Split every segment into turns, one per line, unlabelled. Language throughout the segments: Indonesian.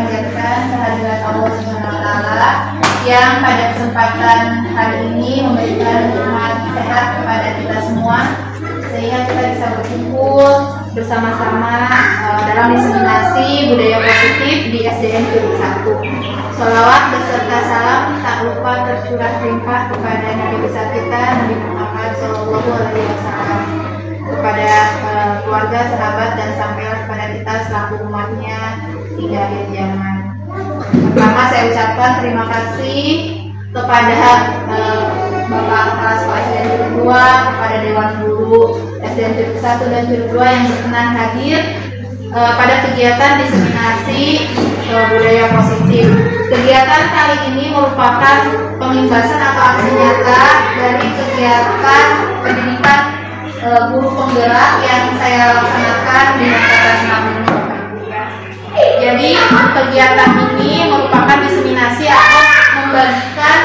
panjatkan kehadirat Allah Subhanahu wa Ta'ala yang pada kesempatan hari ini memberikan nikmat sehat kepada kita semua, sehingga kita bisa berkumpul bersama-sama dalam diseminasi budaya positif di SDN Curug 1. Sholawat beserta salam tak lupa tercurah limpah kepada Nabi besar kita, Nabi Muhammad SAW, kepada keluarga, sahabat, dan sampailah kepada kita selaku umatnya hingga akhir zaman. Pertama saya ucapkan terima kasih kepada Bapak Kepala Sekolah SDN Curug 2, kepada Dewan Guru SDN Curug 1 dan Curug 2 yang berkenan hadir pada kegiatan diseminasi budaya positif. Kegiatan kali ini merupakan pengimbasan atau aksi nyata dari kegiatan pendidikan guru penggerak yang saya laksanakan di angkatan 6 ini. Jadi kegiatan ini merupakan diseminasi atau membagikan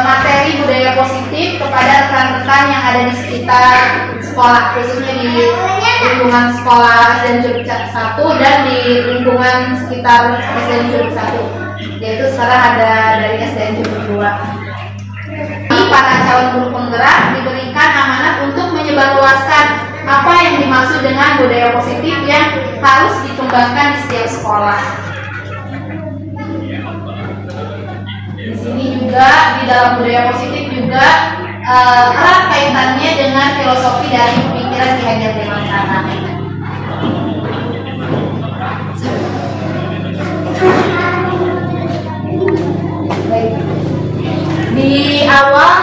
materi budaya positif kepada rekan-rekan yang ada di sekitar sekolah, khususnya di lingkungan sekolah SDN Curug 1 dan di lingkungan sekitar SDN Curug 1, yaitu sekarang ada dari SDN Curug 2. Para calon guru penggerak diberikan amanat untuk menyebarluaskan apa yang dimaksud dengan budaya positif yang harus dikembangkan di setiap sekolah. Di sini juga di dalam budaya positif juga erat kaitannya dengan filosofi dari pemikiran Ki Hajar Dewantara. Baik. Di awal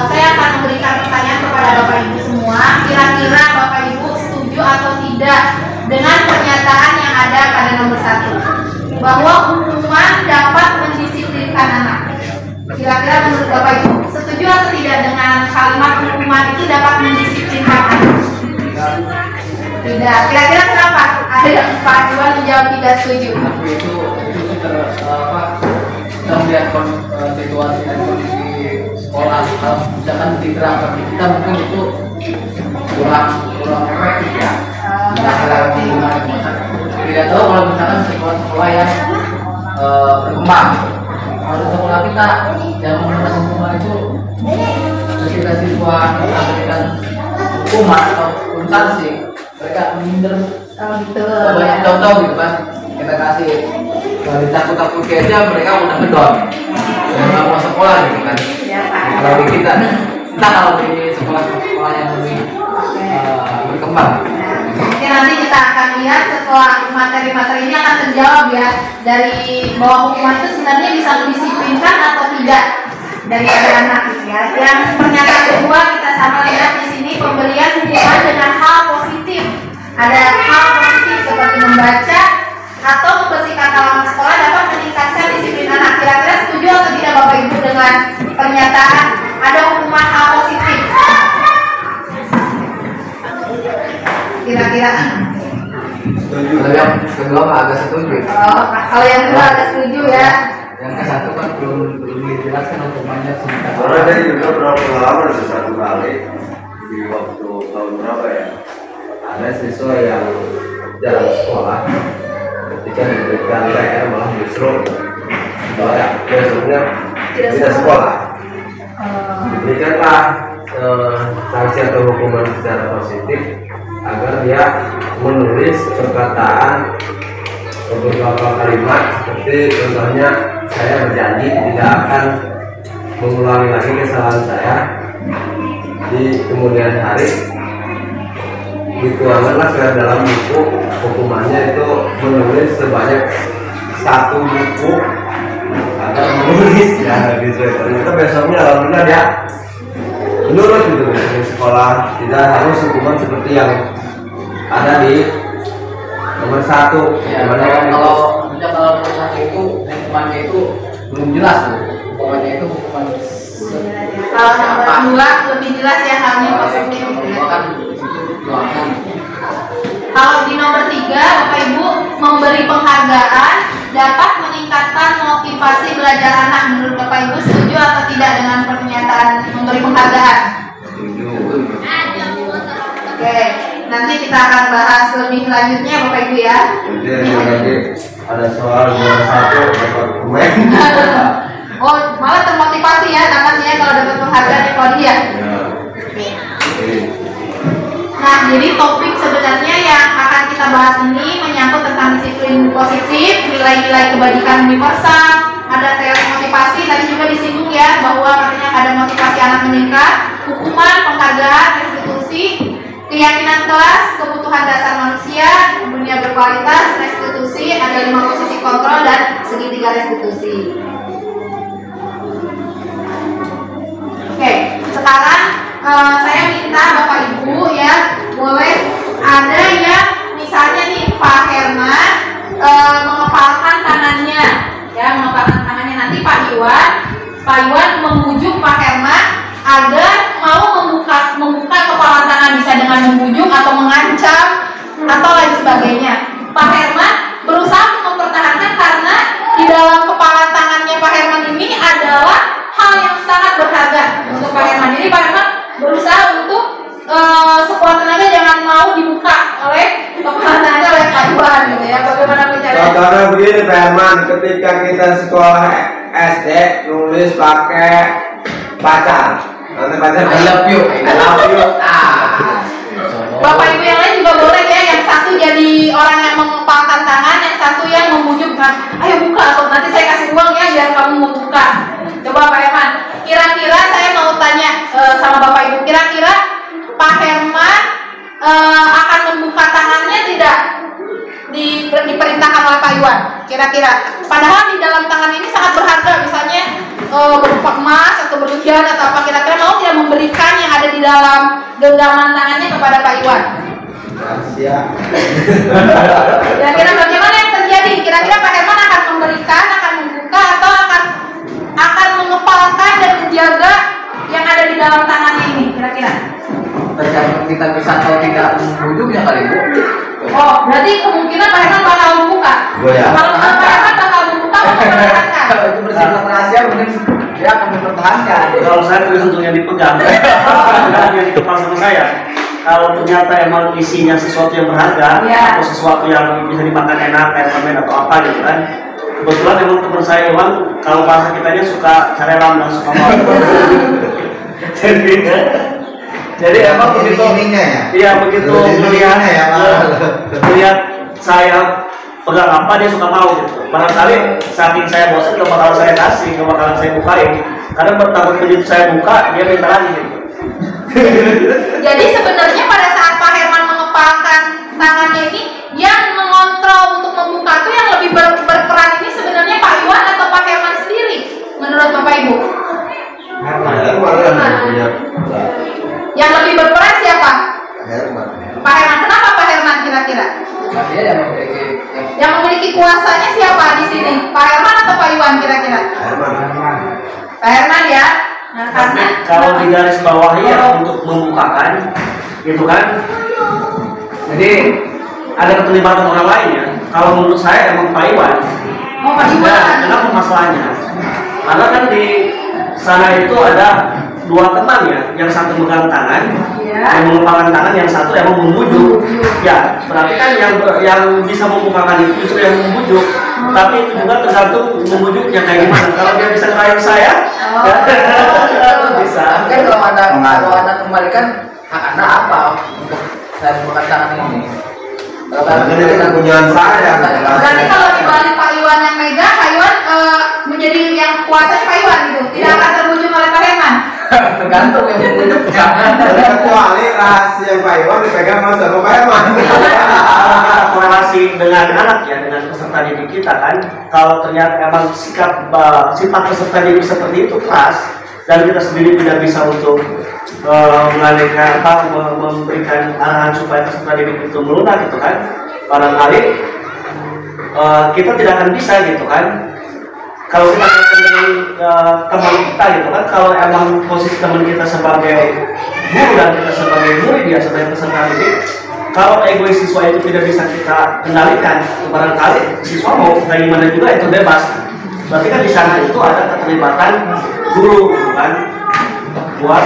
saya akan memberikan pertanyaan kepada Bapak Ibu semua. Kira-kira Bapak Ibu setuju atau tidak dengan pernyataan yang ada pada nomor 1, bahwa hukuman dapat mendisiplinkan anak? Kira-kira menurut Bapak Ibu setuju atau tidak dengan kalimat hukuman itu dapat mendisiplinkan anak? Tidak. Kira-kira kenapa? Ada yang Pak Iwan menjawab tidak setuju.
Itu kita melihat situasi dan kondisi sekolah. Kalau misalkan diterapkan kita mungkin itu kurang efektif ya. Tidak tahu kalau misalkan sekolah-sekolah yang berkembang, kalau sekolah kita yang menggunakan hukuman itu ketika siswa memberikan hukuman atau sanksi, mereka minder. Banyak contoh gitu kan, kita kasih ditakut-takuti aja mereka udah ngedon, nggak mau sekolah gitu kan. Kalau di kita, entah kalau di sekolah-sekolah yang lebih berkembang.
Oke, nanti kita akan lihat setelah materi-materi ini akan terjawab ya, dari bahwa hukuman itu sebenarnya bisa mendisiplinkan atau tidak dari anak-anak gitu ya. Yang pernyataan kedua kita sama lihat di sini, pemberian hukuman dengan hal positif. Ada hal positif seperti membaca atau membersihkan halaman sekolah dapat meningkatkan disiplin anak. Kira-kira setuju atau tidak Bapak Ibu dengan pernyataan ada hukuman hal positif? Kira-kira
Setuju. Kalau yang kedua agak setuju.
Kalau yang kedua agak setuju ya.
Yang ke satu kan belum dijelaskan hukumannya sebentar.
Soalnya saya juga pernah pengalaman satu kali di waktu tahun berapa ya, ada siswa yang jalan sekolah ketika diberikan PR malah justru besoknya tidak sekolah. Diberikanlah sanksi atau hukuman secara positif agar dia menulis perkataan beberapa kalimat seperti contohnya, saya berjanji tidak akan mengulangi lagi kesalahan saya di kemudian hari. Dituangkanlah dalam buku hukumannya itu menulis sebanyak 1 buku agar menulis ya gitu. Ternyata besoknya alhamdulillah dia menurut gitu di sekolah, tidak harus hukuman seperti yang ada di nomor 1.
Ya, kalau nomor 1 itu hukumannya itu belum jelas tuh. Hukumannya itu hukuman.
Kalau nomor 2 lebih jelas ya, halnya positif. Kalau di nomor 3 Bapak Ibu, memberi penghargaan dapat meningkatkan motivasi belajar anak. Menurut Bapak Ibu setuju atau tidak dengan pernyataan memberi penghargaan?
Setuju.
Oke, nanti kita akan bahas lebih lanjutnya Bapak Ibu ya.
Jadi ada soal juara 1 dapat pemain.
Oh, malah termotivasi ya tangannya kalau dapat penghargaan ya Kodi ya. Oke. Nah, jadi topik sebenarnya yang akan kita bahas ini menyangkut tentang disiplin positif, nilai-nilai kebajikan universal, ada teori motivasi, tadi juga disinggung ya bahwa katanya ada motivasi anak meningkat, hukuman, penghargaan, restitusi, keyakinan kelas, kebutuhan dasar manusia, dunia berkualitas, restitusi, ada 5 posisi kontrol dan segitiga restitusi. Oke, sekarang saya minta Bapak Ibu ya boleh ada yang misalnya nih Pak Herman mengepalkan tangannya ya, mengepalkan tangannya, nanti Pak Iwan membujuk Pak Herman agar mau membuka kepalan tangan, bisa dengan membujuk atau mengancam atau lain sebagainya. Pak Herman berusaha mempertahankan karena di dalam kepalan tangannya Pak Herman ini adalah hal yang sangat berharga untuk Pak Herman. Jadi Pak Herman berusaha untuk sekuat tenaga jangan mau dibuka oleh kepalan tangannya oleh Pak Iwan gitu ya. Bagaimana bicaranya?
Contohnya begini Pak Herman, ketika kita sekolah SD nulis pakai pacar, nanti pacar
I love you.
Bapak Ibu yang lain juga boleh ya, yang satu jadi orang yang mengepalkan tangan, yang satu yang memujuk, ayo buka atau nanti saya kasih uang ya biar kamu membuka. Coba Pak Herman, kira-kira saya mau tanya sama Bapak Ibu, kira-kira Pak Herman akan membuka tangannya tidak diperintahkan oleh Pak Iwan? Kira-kira, padahal di dalam tangan ini sangat berharga, misalnya berupa emas atau berlian atau apa, kira-kira mau tidak memberikan yang ada di dalam genggaman tangannya kepada Pak Iwan?
rahasia.
Kira-kira bagaimana yang terjadi? Kira-kira Pak Herman akan memberikan, akan membuka, atau akan mengepalkan dan menjaga yang ada di dalam tangannya ini? Kira-kira?
Tergantung kita bisa atau tidak membujuknya kali Bu.
Oh, berarti kemungkinan Pak Herman bakal membuka.
Ya.
Kalau Pak Herman bakal membuka, bakal mempertahankan.
Kalau itu bersifat rahasia mungkin dia akan mempertahankan.
Kalau saya tergantung yang dipegang, bukan yang dikepal sama saya. Kalau ternyata emang isinya sesuatu yang berharga
Ya.
atau sesuatu yang bisa dimakan enak kayak permen atau apa gitu kan. Kebetulan emang teman saya Iwan kalau bahasa kitanya suka carelam dan suka mau. Jadi emang begitu
Ininya ya?
Iya begitu melihat
ya,
melihat saya pegang apa dia suka mau gitu. Barangkali saking saya bosan gak bakalan saya kasih, gak bakalan saya bukain. Karena bertakut begitu saya buka dia minta lagi gitu.
Jadi sebenarnya pada saat Pak Herman mengepalkan tangannya ini, yang mengontrol untuk membuka itu yang lebih berperan ini sebenarnya Pak Iwan atau Pak Herman sendiri? Menurut Bapak Ibu?
Herman.
Yang lebih berperan siapa?
Herman.
Pak Herman. Kenapa Pak Herman kira-kira?
Dia yang memiliki
Yang memiliki kuasanya siapa di sini? Pak Herman atau Pak Iwan kira-kira?
Herman.
Pak Herman ya. Nah, karena
Kalau di garis bawahnya ya untuk membukakan gitu kan. Jadi ada keterlibatan orang lain ya. Kalau menurut saya emang Pak Iwan.
oh Pak Iwan.
Nah, kenapa masalahnya? Karena kan di sana itu ada dua teman ya, yang satu megang tangan,
Iya.
yang mengepalkan tangan, yang satu emang membujuk. Ya, berarti kan yang bisa membukakan itu justru yang membujuk. Tapi itu juga tergantung membujuknya kayak gimana. Kalau dia bisa ngerayu saya, bisa.
Kan kalau anda kembalikan hak anda apa untuk saya bukan tangan ini?
Karena ini kepunyaan saya.
Berarti kalau dibalik Pak Iwan yang megang, Pak Iwan menjadi yang kuasanya Pak Iwan gitu, tidak akan terwujud oleh Pak Herman.
Tergantung yang membujuknya.
Kecuali rahasia Pak Iwan dipegang sama Pak Herman.
Korelasi dengan anak ya, dengan peserta didik kita kan, kalau ternyata emang sifat peserta didik seperti itu keras dan kita sendiri tidak bisa untuk mengalihkan memberikan arahan supaya peserta didik itu melunak gitu kan, barangkali kita tidak akan bisa gitu kan. Kalau kita kaitkan dengan teman kita gitu kan, kalau emang posisi teman kita sebagai guru dan kita sebagai murid ya, sebagai peserta didik, kalau egois siswa itu tidak bisa kita kendalikan, barangkali siswa mau kayak gimana juga itu bebas. Berarti kan di sana itu ada keterlibatan guru gitu kan, buat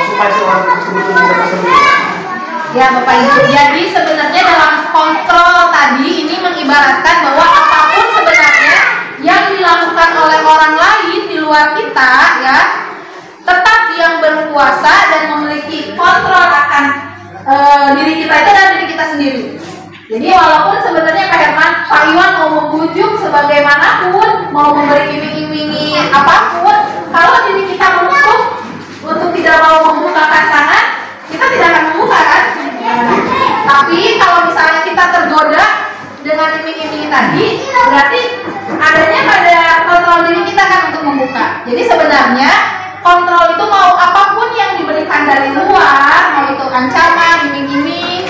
supaya seorang tersebut tidak tersembunyi.
Ya Bapak Ibu, jadi sebenarnya dalam kontrol tadi ini mengibaratkan bahwa apapun sebenarnya yang dilakukan oleh orang lain di luar kita ya, tetap yang berkuasa dan memiliki kontrol akan diri kita itu adalah diri kita sendiri. Jadi walaupun sebenarnya Pak Herman, Pak Iwan mau membujuk sebagaimanapun, mau memberi iming-imingi apapun, kalau diri kita menutup untuk tidak mau membukakan tangan, kita tidak akan membuka kan? Tapi kalau misalnya kita tergoda dengan iming-imingi tadi, berarti adanya pada kontrol diri kita kan untuk membuka. Jadi sebenarnya kontrol itu mau apapun yang diberikan dari luar, mau itu ancaman, iming-iming,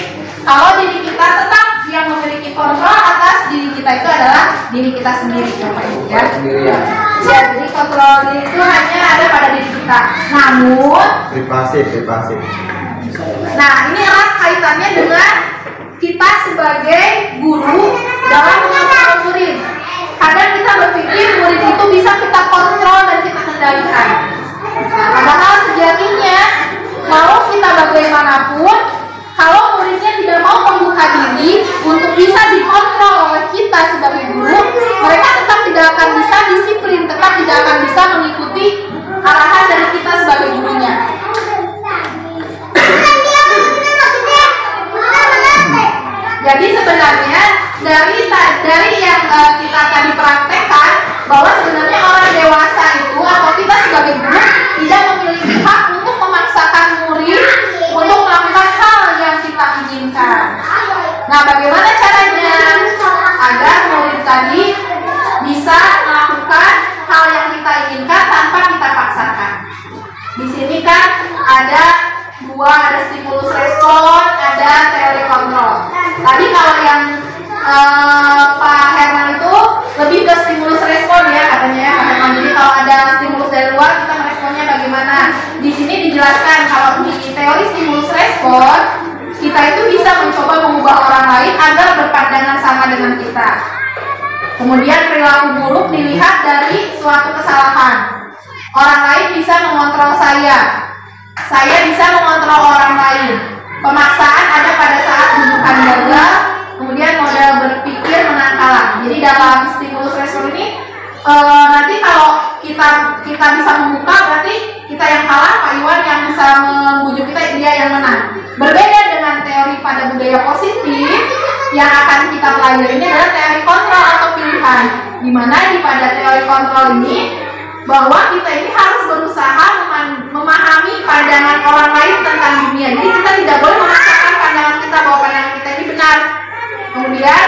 kalau diri kita tetap yang memiliki kontrol atas diri kita itu adalah diri kita sendiri, Bapak Ibu ya.
Sendirian.
Ya, jadi kontrol diri itu hanya ada pada diri kita. Namun,
Privasi.
nah ini erat kaitannya dengan kita sebagai guru dalam mengontrol murid. Kadang kita berpikir murid itu bisa kita kontrol dan kita kendalikan. Nah, padahal sejatinya mau kita bagaimanapun, kalau muridnya tidak mau membuka diri untuk bisa dikontrol oleh kita sebagai guru, mereka tetap tidak akan bisa disiplin, tetap tidak akan bisa mengikuti arahan dari kita sebagai gurunya. Jadi sebenarnya dari yang kita tadi praktekkan, bahwa sebenarnya orang dewasa itu atau kita sebagai guru tidak memiliki hak untuk memaksakan murid untuk melakukan hal yang kita inginkan. Nah, bagaimana caranya agar murid tadi bisa melakukan hal yang kita inginkan tanpa kita paksakan? Di sini kan ada stimulus respon, ada teori kontrol. Tadi kalau yang Pak Herman itu lebih ke stimulus respon ya katanya ya Pak Herman. Jadi kalau ada stimulus dari luar kita meresponnya bagaimana? Di sini dijelaskan kalau di teori stimulus respon kita itu bisa mencoba mengubah orang lain agar berpandangan sama dengan kita. Kemudian perilaku buruk dilihat dari suatu kesalahan. Orang lain bisa mengontrol saya bisa mengontrol orang lain. Pemaksaan ada pada saat bukan gagal, kemudian model berpikir menang kalah. Jadi dalam stimulus respon ini nanti kalau kita bisa membuka, berarti kita yang kalah, Pak Iwan yang bisa membujuk kita, dia yang menang. Berbeda dengan teori pada budaya positif yang akan kita pelajari ini adalah teori kontrol atau pilihan. Di mana pada teori kontrol ini bahwa kita ini harus berusaha memahami pandangan orang lain tentang dunia. Jadi kita tidak boleh memaksakan pandangan kita bahwa pandangan kita ini benar. Kemudian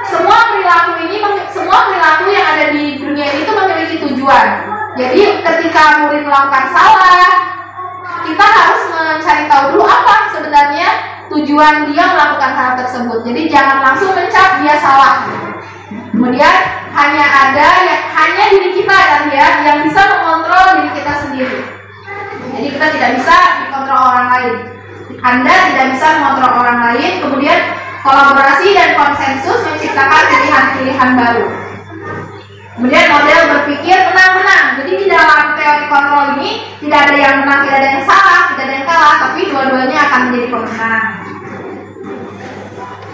semua perilaku yang ada di dunia ini itu memiliki tujuan. Jadi ketika murid melakukan salah, kita harus mencari tahu dulu apa sebenarnya tujuan dia melakukan hal tersebut. Jadi jangan langsung mencap dia salah. Kemudian hanya diri kita kan ya yang bisa mengontrol diri kita sendiri. Jadi kita tidak bisa dikontrol orang lain. Anda tidak bisa mengontrol orang lain. Kemudian kolaborasi dan konsensus menciptakan pilihan-pilihan baru. Kemudian model berpikir menang-menang. Jadi di dalam teori kontrol ini tidak ada yang menang, tidak ada yang salah, tidak ada yang kalah, tapi dua-duanya akan menjadi pemenang.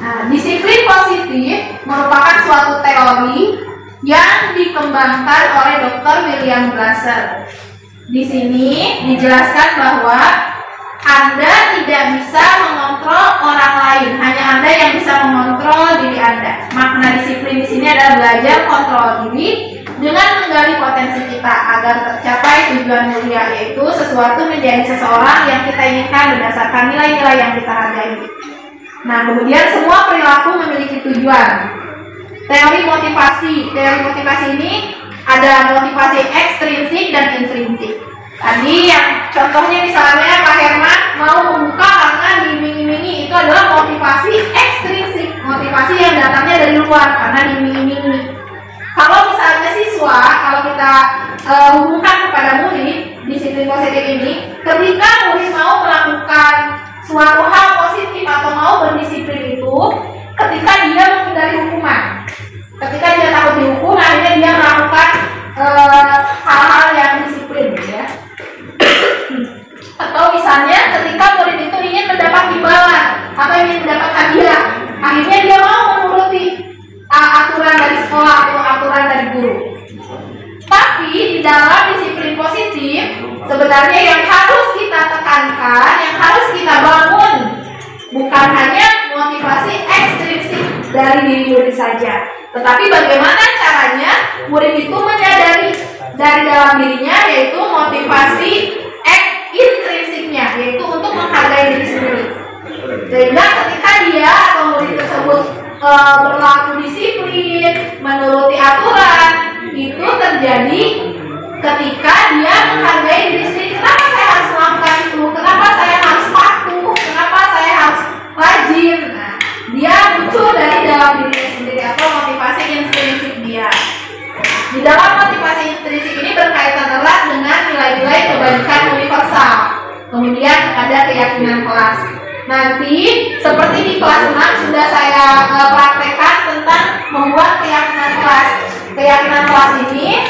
Nah, disiplin positif merupakan suatu teori yang dikembangkan oleh Dr. William Glasser. Di sini dijelaskan bahwa Anda tidak bisa mengontrol orang lain, hanya Anda yang bisa mengontrol diri Anda. Makna disiplin di sini adalah belajar kontrol diri dengan menggali potensi kita agar tercapai tujuan mulia, yaitu sesuatu menjadi seseorang yang kita inginkan berdasarkan nilai-nilai yang kita hargai. Nah, kemudian semua perilaku memiliki tujuan. Teori motivasi ini ada motivasi ekstrinsik dan intrinsik. Tadi yang contohnya misalnya Pak Herman mau membuka karena diiming-imingi, itu adalah motivasi ekstrinsik, motivasi yang datangnya dari luar karena diiming-imingi. Kalau misalnya siswa, kalau kita hubungkan kepada murid, disiplin positif ini, ketika murid mau melakukan suatu hal positif atau mau berdisiplin itu, ketika dia menghindari hukuman, ketika dia takut dihukum, akhirnya dia melakukan hal-hal yang disiplin, ya. Atau misalnya ketika murid itu ingin mendapat imbalan atau ingin mendapat hadiah, akhirnya dia mau menuruti dari diri murid saja. Tetapi bagaimana caranya murid itu menyadari dari dalam dirinya, yaitu motivasi intrinsiknya, yaitu untuk menghargai diri sendiri. Sehingga ketika dia atau murid tersebut berlaku disiplin, menuruti aturan, itu terjadi ketika dia menghargai diri sendiri. Kenapa saya harus melakukan itu? Kenapa saya harus patuh? Kenapa saya harus rajin? Nah, dia muncul dari dalam dirinya sendiri atau motivasi intrinsik dia. Di dalam motivasi intrinsik ini berkaitan erat dengan nilai-nilai kebaikan universal. Kemudian ada keyakinan kelas. Nanti seperti di kelas 6 sudah saya praktekkan tentang membuat keyakinan kelas. Keyakinan kelas ini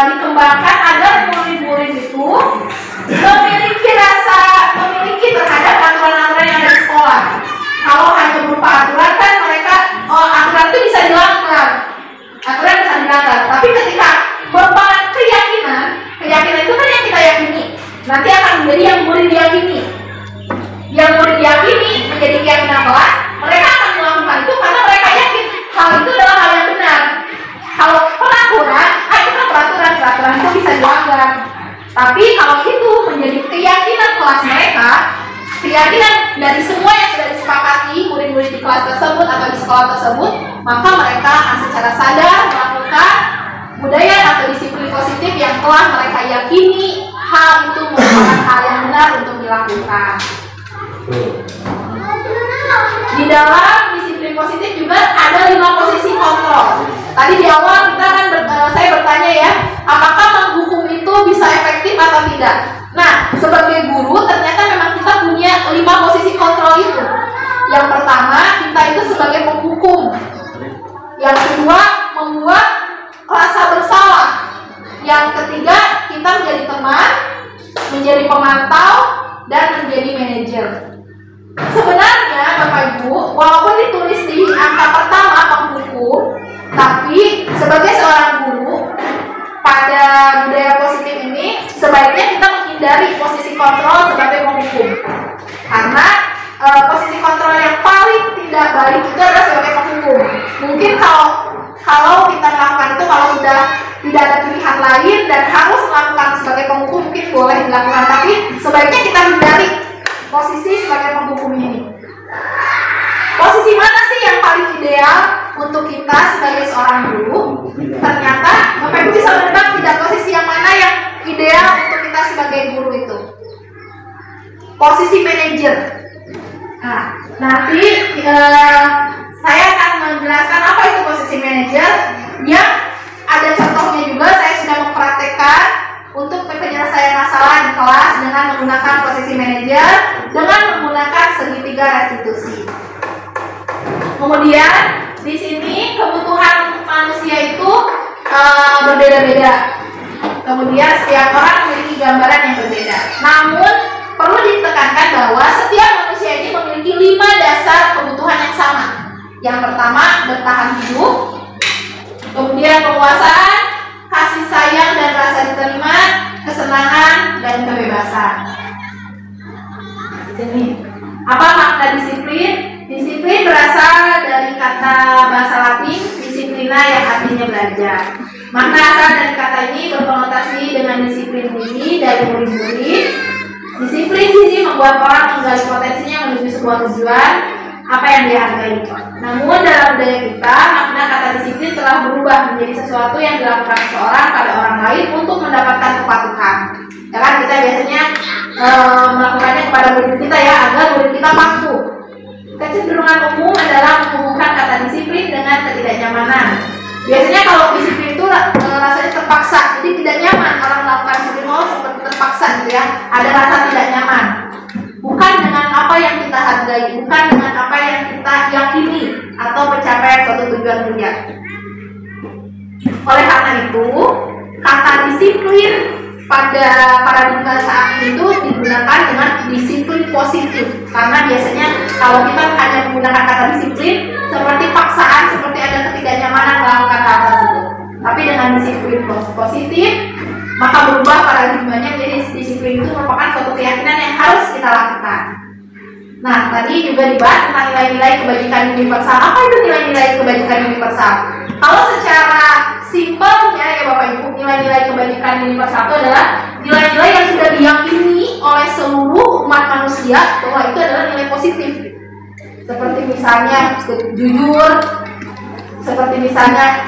dikembangkan agar murid-murid itu memiliki terhadap aturan-aturan yang ada di sekolah. Kalau hanya berupa aturan kan mereka aturan itu bisa dilanggar. Aturan bisa dilanggar. Tapi ketika berupa keyakinan itu kan yang kita yakini. Nanti akan menjadi yang murid diyakini. Yang murid diyakini menjadi keyakinan kelas, mereka akan melakukan itu karena mereka yakin hal itu adalah hal yang benar. Kalau peraturan itu bisa dilanggar. Tapi kalau itu menjadi keyakinan kelas mereka, keyakinan dari semua yang sudah disepakati murid-murid di kelas tersebut atau di sekolah tersebut, maka mereka akan secara sadar melakukan budaya atau disiplin positif yang telah mereka yakini hal itu merupakan hal yang benar untuk dilakukan. Di dalam disiplin positif juga ada 5 posisi kontrol. Tadi di awal kita kan saya bertanya ya, apakah menghukum itu bisa efektif atau tidak? Nah, sebagai guru ternyata memang kita punya 5 posisi kontrol itu. Yang pertama, kita itu sebagai penghukum. Yang kedua, membuat rasa bersalah. Yang ketiga, kita menjadi teman, menjadi pemantau, dan menjadi manajer. Sebenarnya Bapak Ibu, walaupun ditulis di angka pertama penghukum, tapi sebagai seorang guru pada budaya positif ini sebaiknya kita menghindari posisi kontrol sebagai penghukum. Karena posisi kontrol yang paling tidak baik itu adalah sebagai penghukum. Mungkin kalau kita melakukan itu, kalau sudah tidak ada pilihan lain dan harus melakukan sebagai penghukum, mungkin boleh dilakukan. Tapi sebaiknya kita hindari posisi sebagai penghukum ini. Posisi mana sih yang paling ideal untuk kita sebagai seorang guru? Ternyata Bapak Ibu bisa menebak tidak posisi yang mana yang ideal untuk kita sebagai guru itu. Posisi manajer. Nah, nanti saya akan menjelaskan apa itu posisi manajer. Yang ada contohnya juga, saya sudah mempraktekkan untuk penyelesaian masalah di kelas dengan menggunakan posisi manajer, dengan menggunakan segitiga restitusi. Kemudian di sini kebutuhan manusia itu berbeda-beda. Kemudian setiap orang memiliki gambaran yang berbeda. Namun perlu ditekankan bahwa setiap manusia ini memiliki 5 dasar kebutuhan yang sama. Yang pertama, bertahan hidup. Kemudian penguasaan, kasih sayang dan rasa diterima, kesenangan dan kebebasan. Sini. Apa makna disiplin? Disiplin berasal dari kata bahasa Latin disiplina yang artinya belajar. Makna asal dari kata ini berkonotasi dengan disiplin diri dari murid-murid. Disiplin diri membuat orang menggali potensinya menuju sebuah tujuan apa yang dihargai. Namun dalam budaya kita, makna kata disiplin telah berubah menjadi sesuatu yang dilakukan seseorang pada orang lain untuk mendapatkan kepatuhan. Ya kan, kita biasanya melakukannya kepada murid kita ya, agar murid kita patuh. Kecenderungan umum adalah menghubungkan kata disiplin dengan ketidaknyamanan. Biasanya kalau disiplin itu rasanya terpaksa, jadi tidak nyaman orang melakukan disiplin, seperti terpaksa gitu ya, ada rasa tidak nyaman. Bukan dengan apa yang kita hargai, bukan dengan apa yang kita yakini atau pencapaian suatu tujuan mulia. Oleh karena itu, kata disiplin pada paradigma saat ini itu digunakan dengan disiplin positif. Karena biasanya kalau kita hanya menggunakan kata disiplin seperti paksaan, seperti ada ketidaknyamanan melakukan hal tersebut. Tapi dengan disiplin positif, maka berubah paradigmanya menjadi disiplin itu merupakan suatu keyakinan yang harus kita lakukan. Nah, tadi juga dibahas tentang nilai-nilai kebajikan universal. Apa itu nilai-nilai kebajikan universal? Kalau secara simpelnya ya Bapak Ibu, nilai-nilai kebajikan universal itu adalah nilai-nilai yang sudah diyakini oleh seluruh umat manusia bahwa itu adalah nilai positif. Seperti misalnya jujur, seperti misalnya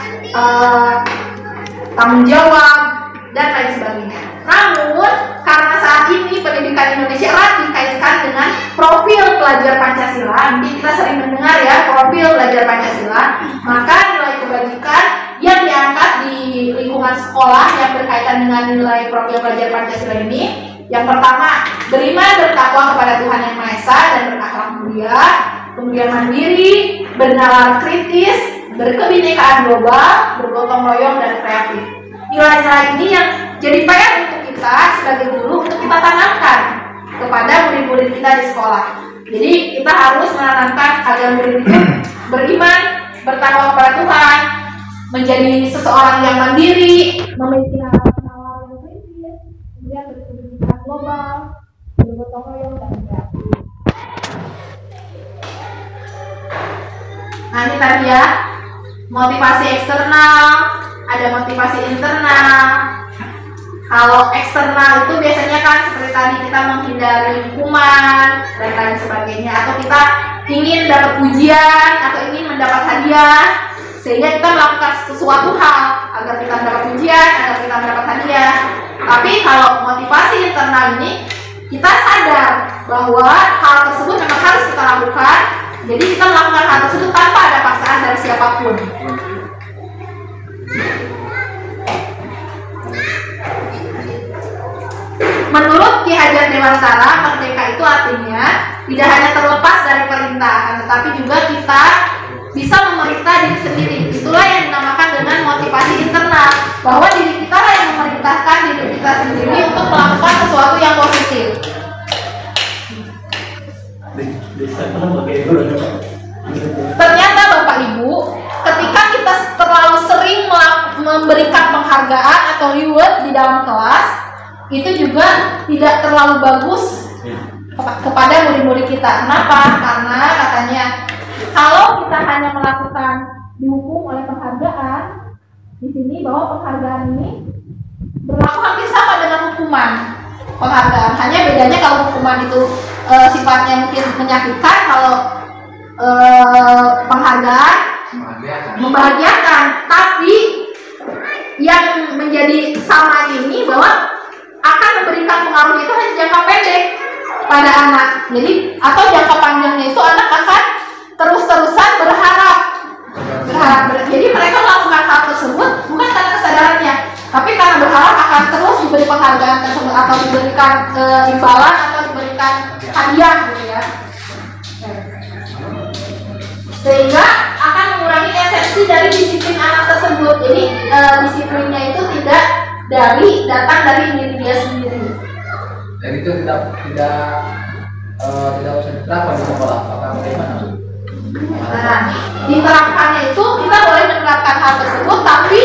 tanggung jawab, dan lain sebagainya. Namun, karena saat ini pendidikan Indonesia erat dikaitkan dengan profil pelajar Pancasila, nanti kita sering mendengar ya profil pelajar Pancasila, maka nilai kebajikan yang diangkat di lingkungan sekolah yang berkaitan dengan nilai profil pelajar Pancasila ini, yang pertama, beriman bertakwa kepada Tuhan Yang Maha Esa dan berakhlak mulia, kemudian mandiri, bernalar kritis, berkebinekaan global, bergotong royong, dan kreatif. Nilai-nilai ini yang jadi PR untuk kita sebagai guru untuk kita tanamkan kepada murid-murid kita di sekolah. Jadi kita harus menanamkan agar murid itu beriman, bertakwa kepada Tuhan, menjadi seseorang yang mandiri, memiliki nalar yang kritis, kemudian berkebinekaan global, bergotong royong, dan kreatif. Nah ini tadi ya, motivasi eksternal, ada motivasi internal. Kalau eksternal itu biasanya kan seperti tadi kita menghindari hukuman dan lain sebagainya, atau kita ingin dapat pujian atau ingin mendapat hadiah, sehingga kita melakukan sesuatu hal agar kita mendapat pujian, agar kita mendapat hadiah. Tapi kalau motivasi internal ini, kita sadar bahwa hal tersebut memang harus kita lakukan. Jadi kita melakukan hal tersebut tanpa ada paksaan dari siapapun. Menurut Ki Hajar Dewantara, merdeka itu artinya tidak hanya terlepas dari perintah, tetapi juga kita bisa memerintah diri sendiri. Itulah yang dinamakan dengan motivasi internal, bahwa diri kita lah yang memerintahkan diri kita sendiri untuk melakukan sesuatu yang positif. Ternyata Bapak Ibu, ketika kita terlalu sering memberikan penghargaan atau reward di dalam kelas, itu juga tidak terlalu bagus kepada murid-murid kita. Kenapa? Karena katanya kalau kita hanya melakukan dihukum oleh penghargaan, di sini bahwa penghargaan ini berlaku hampir sama dengan hukuman. Penghargaan, hanya bedanya kalau hukuman itu sifatnya mungkin menyakitkan, kalau penghargaan membahagiakan. Tapi yang menjadi sama ini bahwa akan memberikan pengaruh itu hanya jangka pendek pada anak. Jadi atau jangka panjangnya itu anak akan terus-terusan berharap. Jadi mereka melakukan hal tersebut bukan karena kesadarannya, tapi karena berharap akan terus diberi penghargaan tersebut, atau diberikan imbalan, atau diberikan hadiah gitu ya. Sehingga akan mengurangi esensi dari disiplin anak tersebut. Jadi disiplinnya itu tidak datang dari diri dia sendiri.
Dan itu tidak usah diterapkan di sekolah, apakah bagaimana?
Nah, diterapkannya itu kita boleh menerapkan hal tersebut, tapi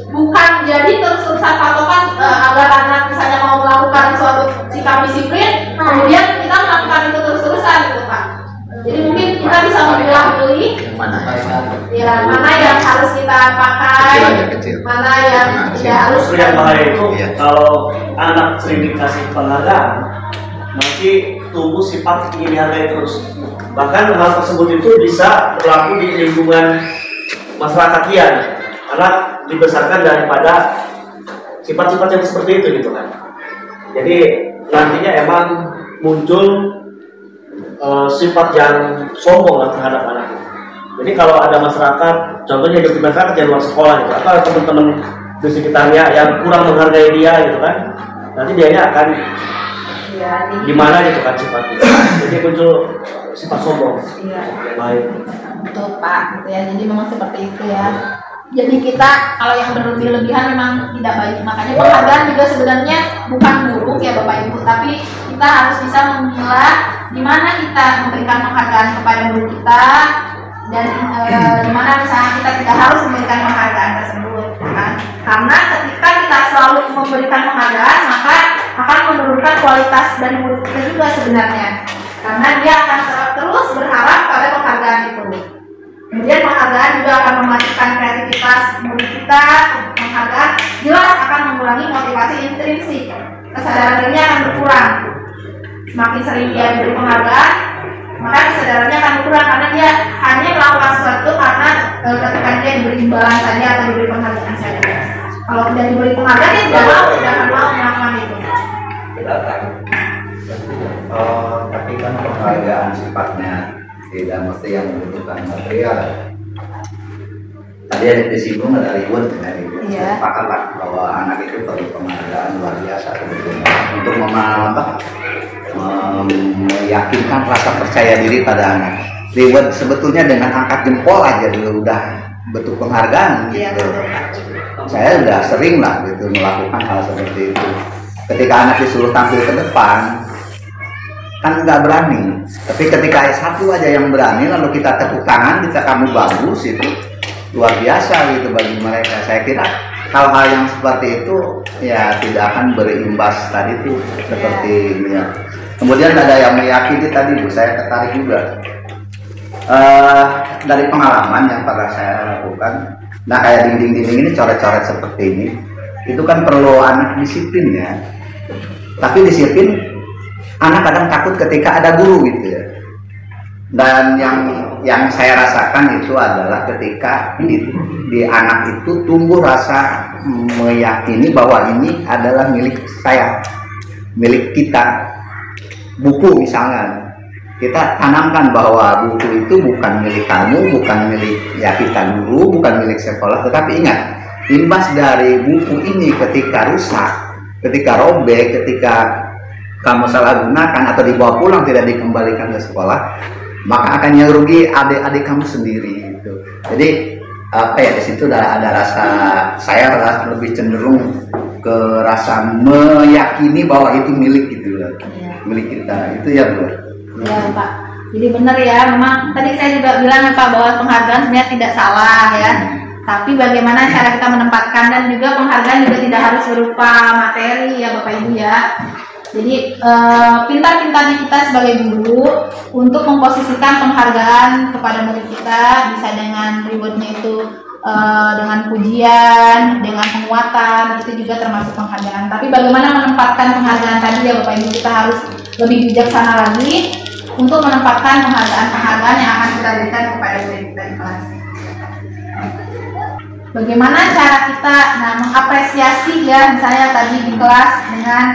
bukan jadi terus-terusan patokan agar anak misalnya mau melakukan suatu sikap disiplin, kemudian kita melakukan itu terus-terusan gitu Pak. Jadi mungkin kita bisa memilah-milih mana yang harus kita pakai, mana yang tidak harus.
Yang bahaya itu kalau anak sering dikasih penghargaan, nanti tumbuh sifat ingin dihargai terus. Bahkan hal tersebut itu bisa berlaku di lingkungan masyarakat kian. Anak dibesarkan daripada sifat-sifat yang seperti itu gitu kan. Jadi nantinya emang muncul sifat yang sombong lah terhadap anak. Jadi kalau ada masyarakat, contohnya hidup di masyarakat yang luar sekolah gitu, atau teman-teman di sekitarnya yang kurang menghargai dia gitu kan, nanti dianya akan gimana gitu kan sifatnya. Jadi muncul sifat sombong.
Iya.
Baik.
Betul Pak, gitu ya. Jadi memang seperti itu ya. Jadi kita kalau yang berlebih-lebihan memang tidak baik. Makanya penghargaan juga sebenarnya bukan buruk ya Bapak Ibu, tapi kita harus bisa memilah di mana kita memberikan penghargaan kepada murid kita dan di mana misalnya kita tidak harus memberikan penghargaan tersebut, kan? Karena ketika kita selalu memberikan penghargaan, maka akan menurunkan kualitas dari murid kita juga sebenarnya, karena dia akan gitu. Kemudian penghargaan juga akan mematikan kreativitas murid kita. Penghargaan jelas akan mengurangi motivasi intrinsik. Kesadaran dirinya akan berkurang. Semakin sering dia diberi penghargaan, maka kesadarannya akan berkurang karena dia hanya melakukan sesuatu karena ketika dia diberi imbalan saja atau diberi penghargaan saja. Kalau tidak diberi penghargaan, dia tidak akan mau melakukan itu.
Tapi kan penghargaan sifatnya tidak mesti yang membutuhkan material. Tadi ada disinggung ada ribut,
Iya.
sepakatlah bahwa anak itu perlu penghargaan luar biasa sebetulnya untuk meyakinkan rasa percaya diri pada anak. Ribut sebetulnya dengan angkat jempol aja dulu udah bentuk penghargaan
Iya,
gitu.
betul.
Saya udah sering lah gitu melakukan hal seperti itu. Ketika anak disuruh tampil ke depan, kan nggak berani. Tapi ketika S1 aja yang berani, lalu kita tepuk tangan, kita kamu bagus, itu luar biasa gitu bagi mereka. Saya kira hal-hal yang seperti itu ya tidak akan berimbas tadi itu seperti ya. Kemudian ada yang meyakini tadi Bu, saya tertarik juga dari pengalaman yang pernah saya lakukan. Nah kayak dinding-dinding ini coret-coret seperti ini, itu kan perlu anak disiplin ya. Tapi disiplin anak kadang takut ketika ada guru gitu ya. Dan yang saya rasakan itu adalah ketika di anak itu tumbuh rasa meyakini bahwa ini adalah milik saya, milik kita. Buku misalnya, kita tanamkan bahwa buku itu bukan milik kamu, bukan milik ya kita dulu, bukan milik sekolah. Tetapi ingat, imbas dari buku ini ketika rusak, ketika robek, ketika kamu salah gunakan atau dibawa pulang tidak dikembalikan ke sekolah, maka akan yang rugi adik-adik kamu sendiri gitu. Jadi apa ya, di situ ada rasa, saya lebih cenderung ke rasa meyakini bahwa itu milik gitu loh. Milik kita itu ya Bu.
Ya Pak, jadi benar ya, memang tadi saya juga bilang ya Pak bahwa penghargaan sebenarnya tidak salah ya. Tapi bagaimana cara kita menempatkan, dan juga penghargaan juga tidak harus berupa materi ya Bapak Ibu ya. Jadi pintar-pintarnya kita sebagai guru untuk memposisikan penghargaan kepada murid kita, bisa dengan rewardnya itu dengan pujian, dengan penguatan, itu juga termasuk penghargaan. Tapi bagaimana menempatkan penghargaan tadi ya Bapak Ibu, kita harus lebih bijaksana lagi untuk menempatkan penghargaan-penghargaan yang akan kita berikan kepada murid kita di kelas. Bagaimana cara kita mengapresiasi ya, misalnya tadi di kelas dengan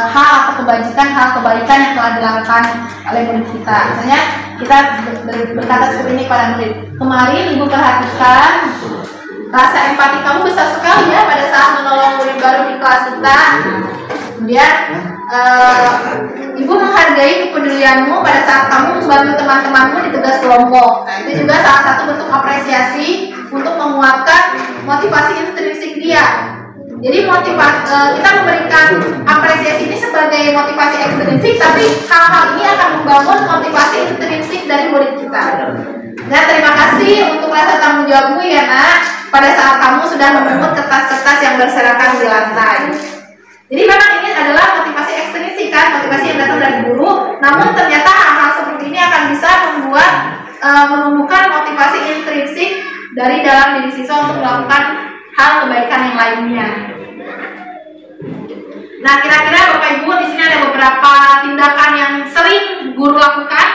hal atau kebaikan yang telah dilakukan oleh murid kita. Misalnya kita berkata seperti ini pada murid, kemarin Ibu perhatikan rasa empati kamu besar sekali ya pada saat menolong murid baru di kelas kita. Kemudian Ibu menghargai kepedulianmu pada saat kamu membantu teman-temanmu di tugas kelompok. Nah, itu juga salah satu bentuk apresiasi untuk menguatkan motivasi intrinsik dia. Jadi kita memberikan apresiasi ini sebagai motivasi ekstrinsik, tapi hal-hal ini akan membangun motivasi intrinsik dari murid kita. Nah, terima kasih untuk rasa tanggung jawabmu ya Nak, pada saat kamu sudah memungut kertas-kertas yang berserakan di lantai. Jadi memang ini adalah motivasi ekstrinsik kan, motivasi yang datang dari guru. Namun ternyata hal-hal seperti ini akan bisa membuat menumbuhkan motivasi intrinsik dari dalam diri siswa untuk melakukan hal kebaikan yang lainnya. Nah, kira-kira Bapak Ibu di sini ada beberapa tindakan yang sering guru lakukan.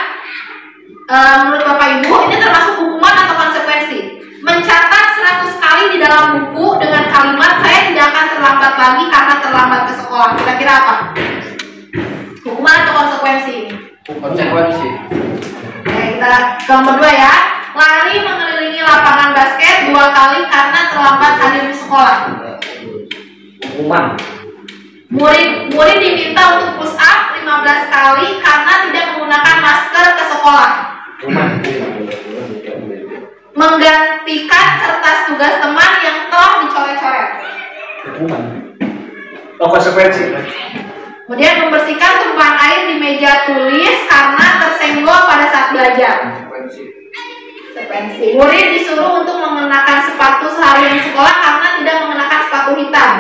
Menurut Bapak Ibu, ini termasuk hukuman atau konsekuensi. Mencatat 100 kali di dalam buku dengan kalimat saya tidak akan terlambat lagi karena terlambat ke sekolah. Kira-kira apa? Hukuman atau konsekuensi ini?
Konsekuensi.
Oke, kita ke nomor 2 ya. Lari mengelilingi lapangan basket 2 kali karena terlambat hadir di sekolah.
Hukuman.
Murid diminta untuk push up 15 kali karena tidak menggunakan masker ke sekolah. Menggantikan kertas tugas teman yang telah dicoret-coret.
Hukuman. Oh, konsekuensi.
Kemudian membersihkan tumpahan air di meja tulis karena tersenggol pada saat belajar. Konsekuensi. Murid disuruh untuk mengenakan sepatu seharian di sekolah karena tidak mengenakan sepatu hitam.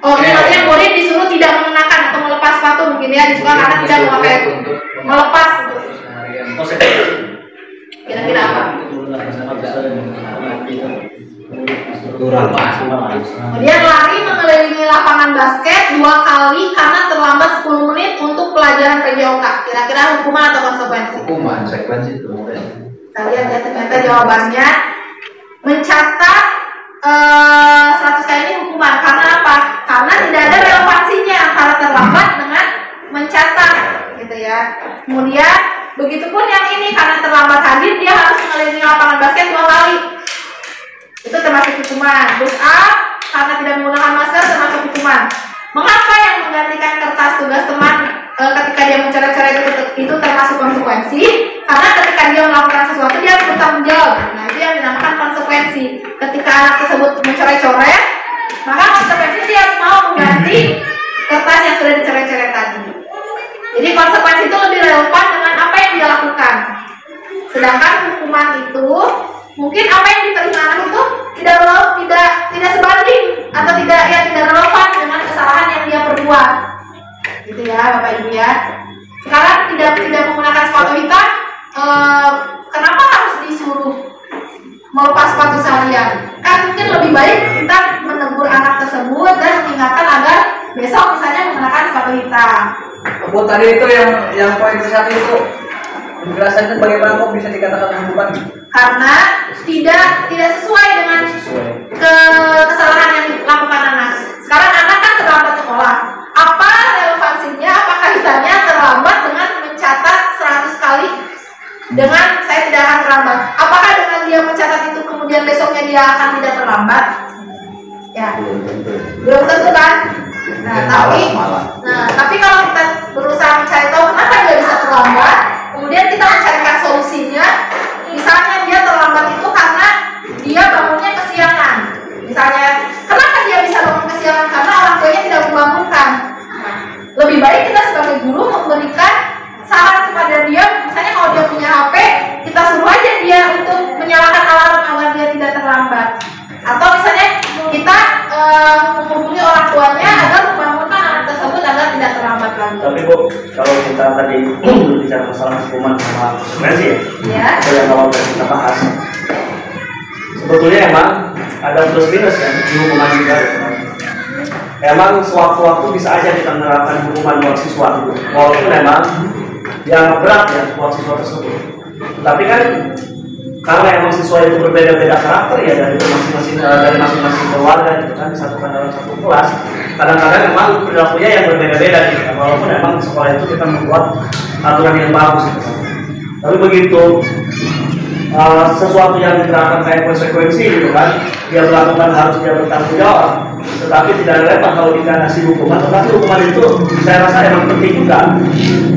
Oh, maksudnya murid disuruh tidak mengenakan atau melepas sepatu mungkin ya di sekolah karena tidak memakai melepas. Kemudian lari mengelilingi lapangan basket 2 kali karena terlambat 10 menit untuk pelajaran PJOK. Kira-kira hukuman atau konsekuensi?
Hukuman, konsekuensi itu.
Kita lihat ya, ternyata jawabannya mencatat 100 kali ini hukuman. Karena apa? Karena tidak ada relevansinya antara terlambat dengan mencatat, gitu ya. Kemudian begitupun yang ini, karena terlambat hadir dia harus mengelilingi lapangan basket 2 kali. Itu termasuk hukuman. Push up karena tidak menggunakan masker termasuk hukuman. Mengapa yang menggantikan kertas tugas teman ketika dia mencoret-coret itu termasuk konsekuensi? Karena ketika dia melakukan sesuatu dia harus bertanggung jawab. Nah, itu yang dinamakan konsekuensi. Ketika anak tersebut mencoret-coret, maka konsekuensi dia harus mau mengganti kertas yang sudah dicoret-coret tadi. Jadi konsekuensi itu lebih relevan dengan apa yang dia lakukan. Sedangkan hukuman itu mungkin apa yang diterima anak itu tidak sebanding atau tidak relevan dengan kesalahan yang dia perbuat. Gitu ya, Bapak Ibu ya. Sekarang tidak menggunakan sepatu hitam, kenapa harus disuruh melepas sepatu seharian? Kan mungkin lebih baik kita menegur anak tersebut dan mengingatkan agar besok misalnya menggunakan sepatu hitam.
Bu, tadi itu yang poin ke-1 itu penjelasan itu bagaimana kok bisa dikatakan hukuman?
Karena tidak sesuai dengan kesalahan yang dilakukan anak. Sekarang anak kan terlambat sekolah. Apa relevansinya, apa kaitannya terlambat dengan mencatat 100 kali dengan saya tidak akan terlambat? Apakah dengan dia mencatat itu kemudian besoknya dia akan tidak terlambat? Ya, belum tentu kan? Tapi kalau kita berusaha mencari tahu kenapa dia bisa terlambat, kemudian kita mencarikan solusinya. Misalnya dia terlambat itu karena dia bangunnya kesiangan. Misalnya, kenapa dia bisa bangun kesiangan? Karena orang tuanya tidak membangunkan. Lebih baik kita sebagai guru memberikan saran kepada dia. Misalnya kalau dia punya HP, kita suruh aja dia untuk menyalakan alarm agar dia tidak terlambat. Atau misalnya kita menghubungi orang tuanya agar membangunkan anak tersebut agar tidak terlambat lagi.
Tapi Bu, kalau kita tadi bicara masalah hukuman sama konsekuensi
ya,
itu yang awal kita bahas. Sebetulnya emang ada plus minus kan di hukuman juga. Emang sewaktu-waktu bisa aja kita menerapkan hukuman buat siswa, walaupun memang yang berat ya buat siswa tersebut. Tapi kan karena emang siswa itu berbeda-beda karakter ya dari masing-masing keluarga gitu kan, disatukan dalam satu kelas. Kadang-kadang memang perilakunya yang berbeda-beda gitu kan, walaupun memang sekolah itu kita membuat aturan yang bagus gitu kan. Tapi begitu sesuatu yang diterapkan kayak konsekuensi gitu kan, dia melakukan harus dia bertanggung jawab. Tetapi tidak relevan kalau kita kasih hukuman, tetapi hukuman itu saya rasa emang penting juga.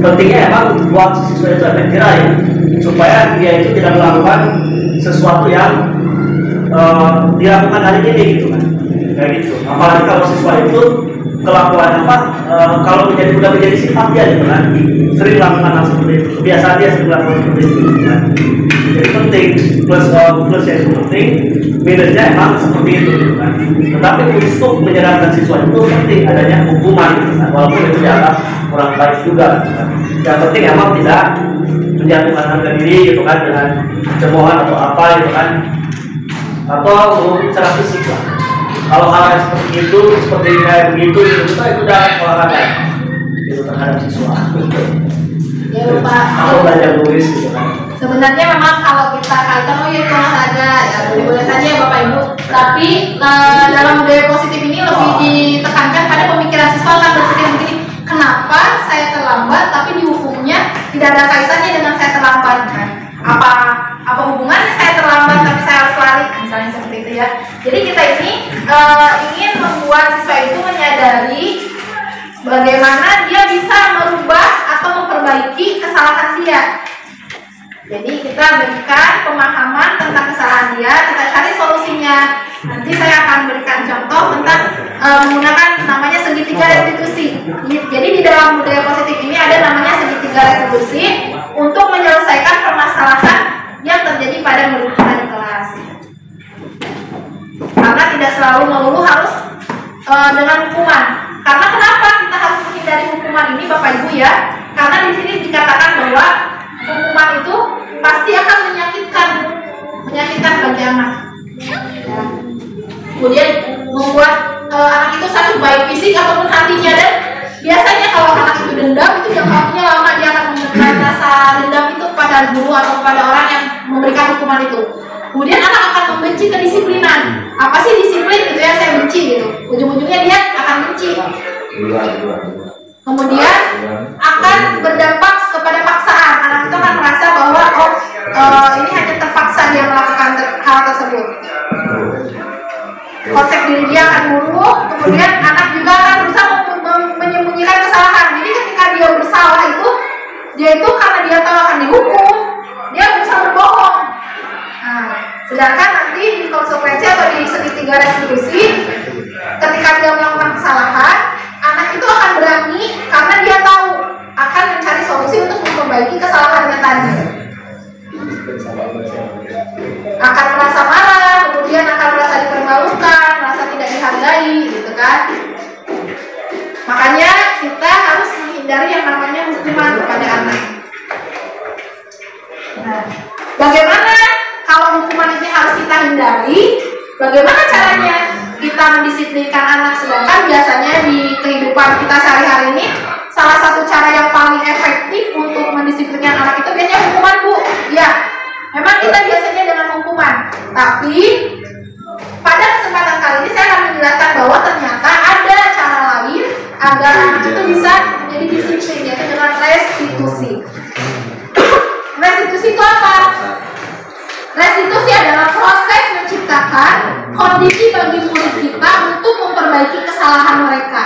Pentingnya emang buat siswa itu efek jerah ya, supaya dia itu tidak melakukan sesuatu yang dilakukan hari ini gitu kan, kayak gitu. Apalagi kalau siswa itu kelakuan kalau udah menjadi sifat dia gitu kan, sering melakukan hal seperti itu, kebiasaan dia sering melakukan seperti itu gitu kan. Jadi penting, plus yang penting, minusnya emang seperti itu gitu kan. Tetapi untuk menyadarkan siswa itu penting adanya hukuman gitu kan, walaupun itu dianggap kurang baik juga gitu kan. Yang penting emang tidak menjatuhkan harga diri gitu kan dengan cemoohan atau apa gitu kan, atau secara fisik lah. Kalau hal yang seperti itu, seperti kayak begitu itu udah olahraga itu terhadap siswa.
Ya Bapak.
Aku belajar nulis gitu kan.
Sebenarnya memang kalau kita kaitan itu olahraga ya boleh saja ya Bapak Ibu. Tapi dalam budaya positif ini lebih ditekankan pada pemikiran siswa akan berpikir begini, kenapa saya terlambat tapi dihukumnya tidak ada kaitannya dengan saya terlambat kan? Apa hubungannya saya terlambat tapi saya harus lari misalnya seperti itu ya. Jadi kita ini ingin membuat siswa itu menyadari bagaimana dia bisa merubah atau memperbaiki kesalahan dia. Jadi kita berikan pemahaman tentang kesalahan dia, kita cari solusinya. Nanti saya akan berikan contoh tentang menggunakan namanya segitiga restitusi. Jadi di dalam budaya positif ini ada namanya segitiga restitusi untuk menyelesaikan permasalahan yang terjadi pada murid kita di kelas. Karena tidak selalu melulu harus dengan hukuman. Karena kenapa kita harus menghindari hukuman ini Bapak Ibu ya? Karena di sini dikatakan bahwa hukuman itu pasti akan menyakitkan bagi anak. Ya. Kemudian kepada guru atau kepada orang yang memberikan hukuman itu. Kemudian anak akan membenci kedisiplinan. Apa sih disiplin gitu ya, saya benci gitu. Ujung-ujungnya dia akan benci. Kemudian akan berdampak kepada paksaan. Anak itu akan merasa bahwa ini hanya terpaksa dia melakukan hal tersebut. Konsep diri dia akan buruk. Kemudian anak juga akan berusaha menyembunyikan kesalahan. Jadi ketika dia bersalah itu, dia itu karena dia tahu akan dihukum, dia berusaha berbohong. Nah, sedangkan nanti di konsekuensi atau di segitiga restitusi, ketika dia melakukan kesalahan, anak itu akan berani karena dia tahu akan mencari solusi untuk memperbaiki kesalahannya tadi. Akan merasa marah, kemudian akan merasa dipermalukan, merasa tidak dihargai, gitu kan? Makanya kita harus menghindari yang namanya hukuman kepada anak. Nah, bagaimana kalau hukuman ini harus kita hindari? Bagaimana caranya kita mendisiplinkan anak? Sedangkan biasanya di kehidupan kita sehari-hari ini, salah satu cara yang paling efektif untuk mendisiplinkan anak itu biasanya hukuman, Bu. Ya, memang kita biasanya dengan hukuman. Tapi pada kesempatan kali ini saya akan menjelaskan bahwa ternyata ada cara lain agar anak itu bisa menjadi disiplin, yaitu dengan restitusi. Restitusi itu apa? Restitusi adalah proses menciptakan kondisi bagi murid kita untuk memperbaiki kesalahan mereka.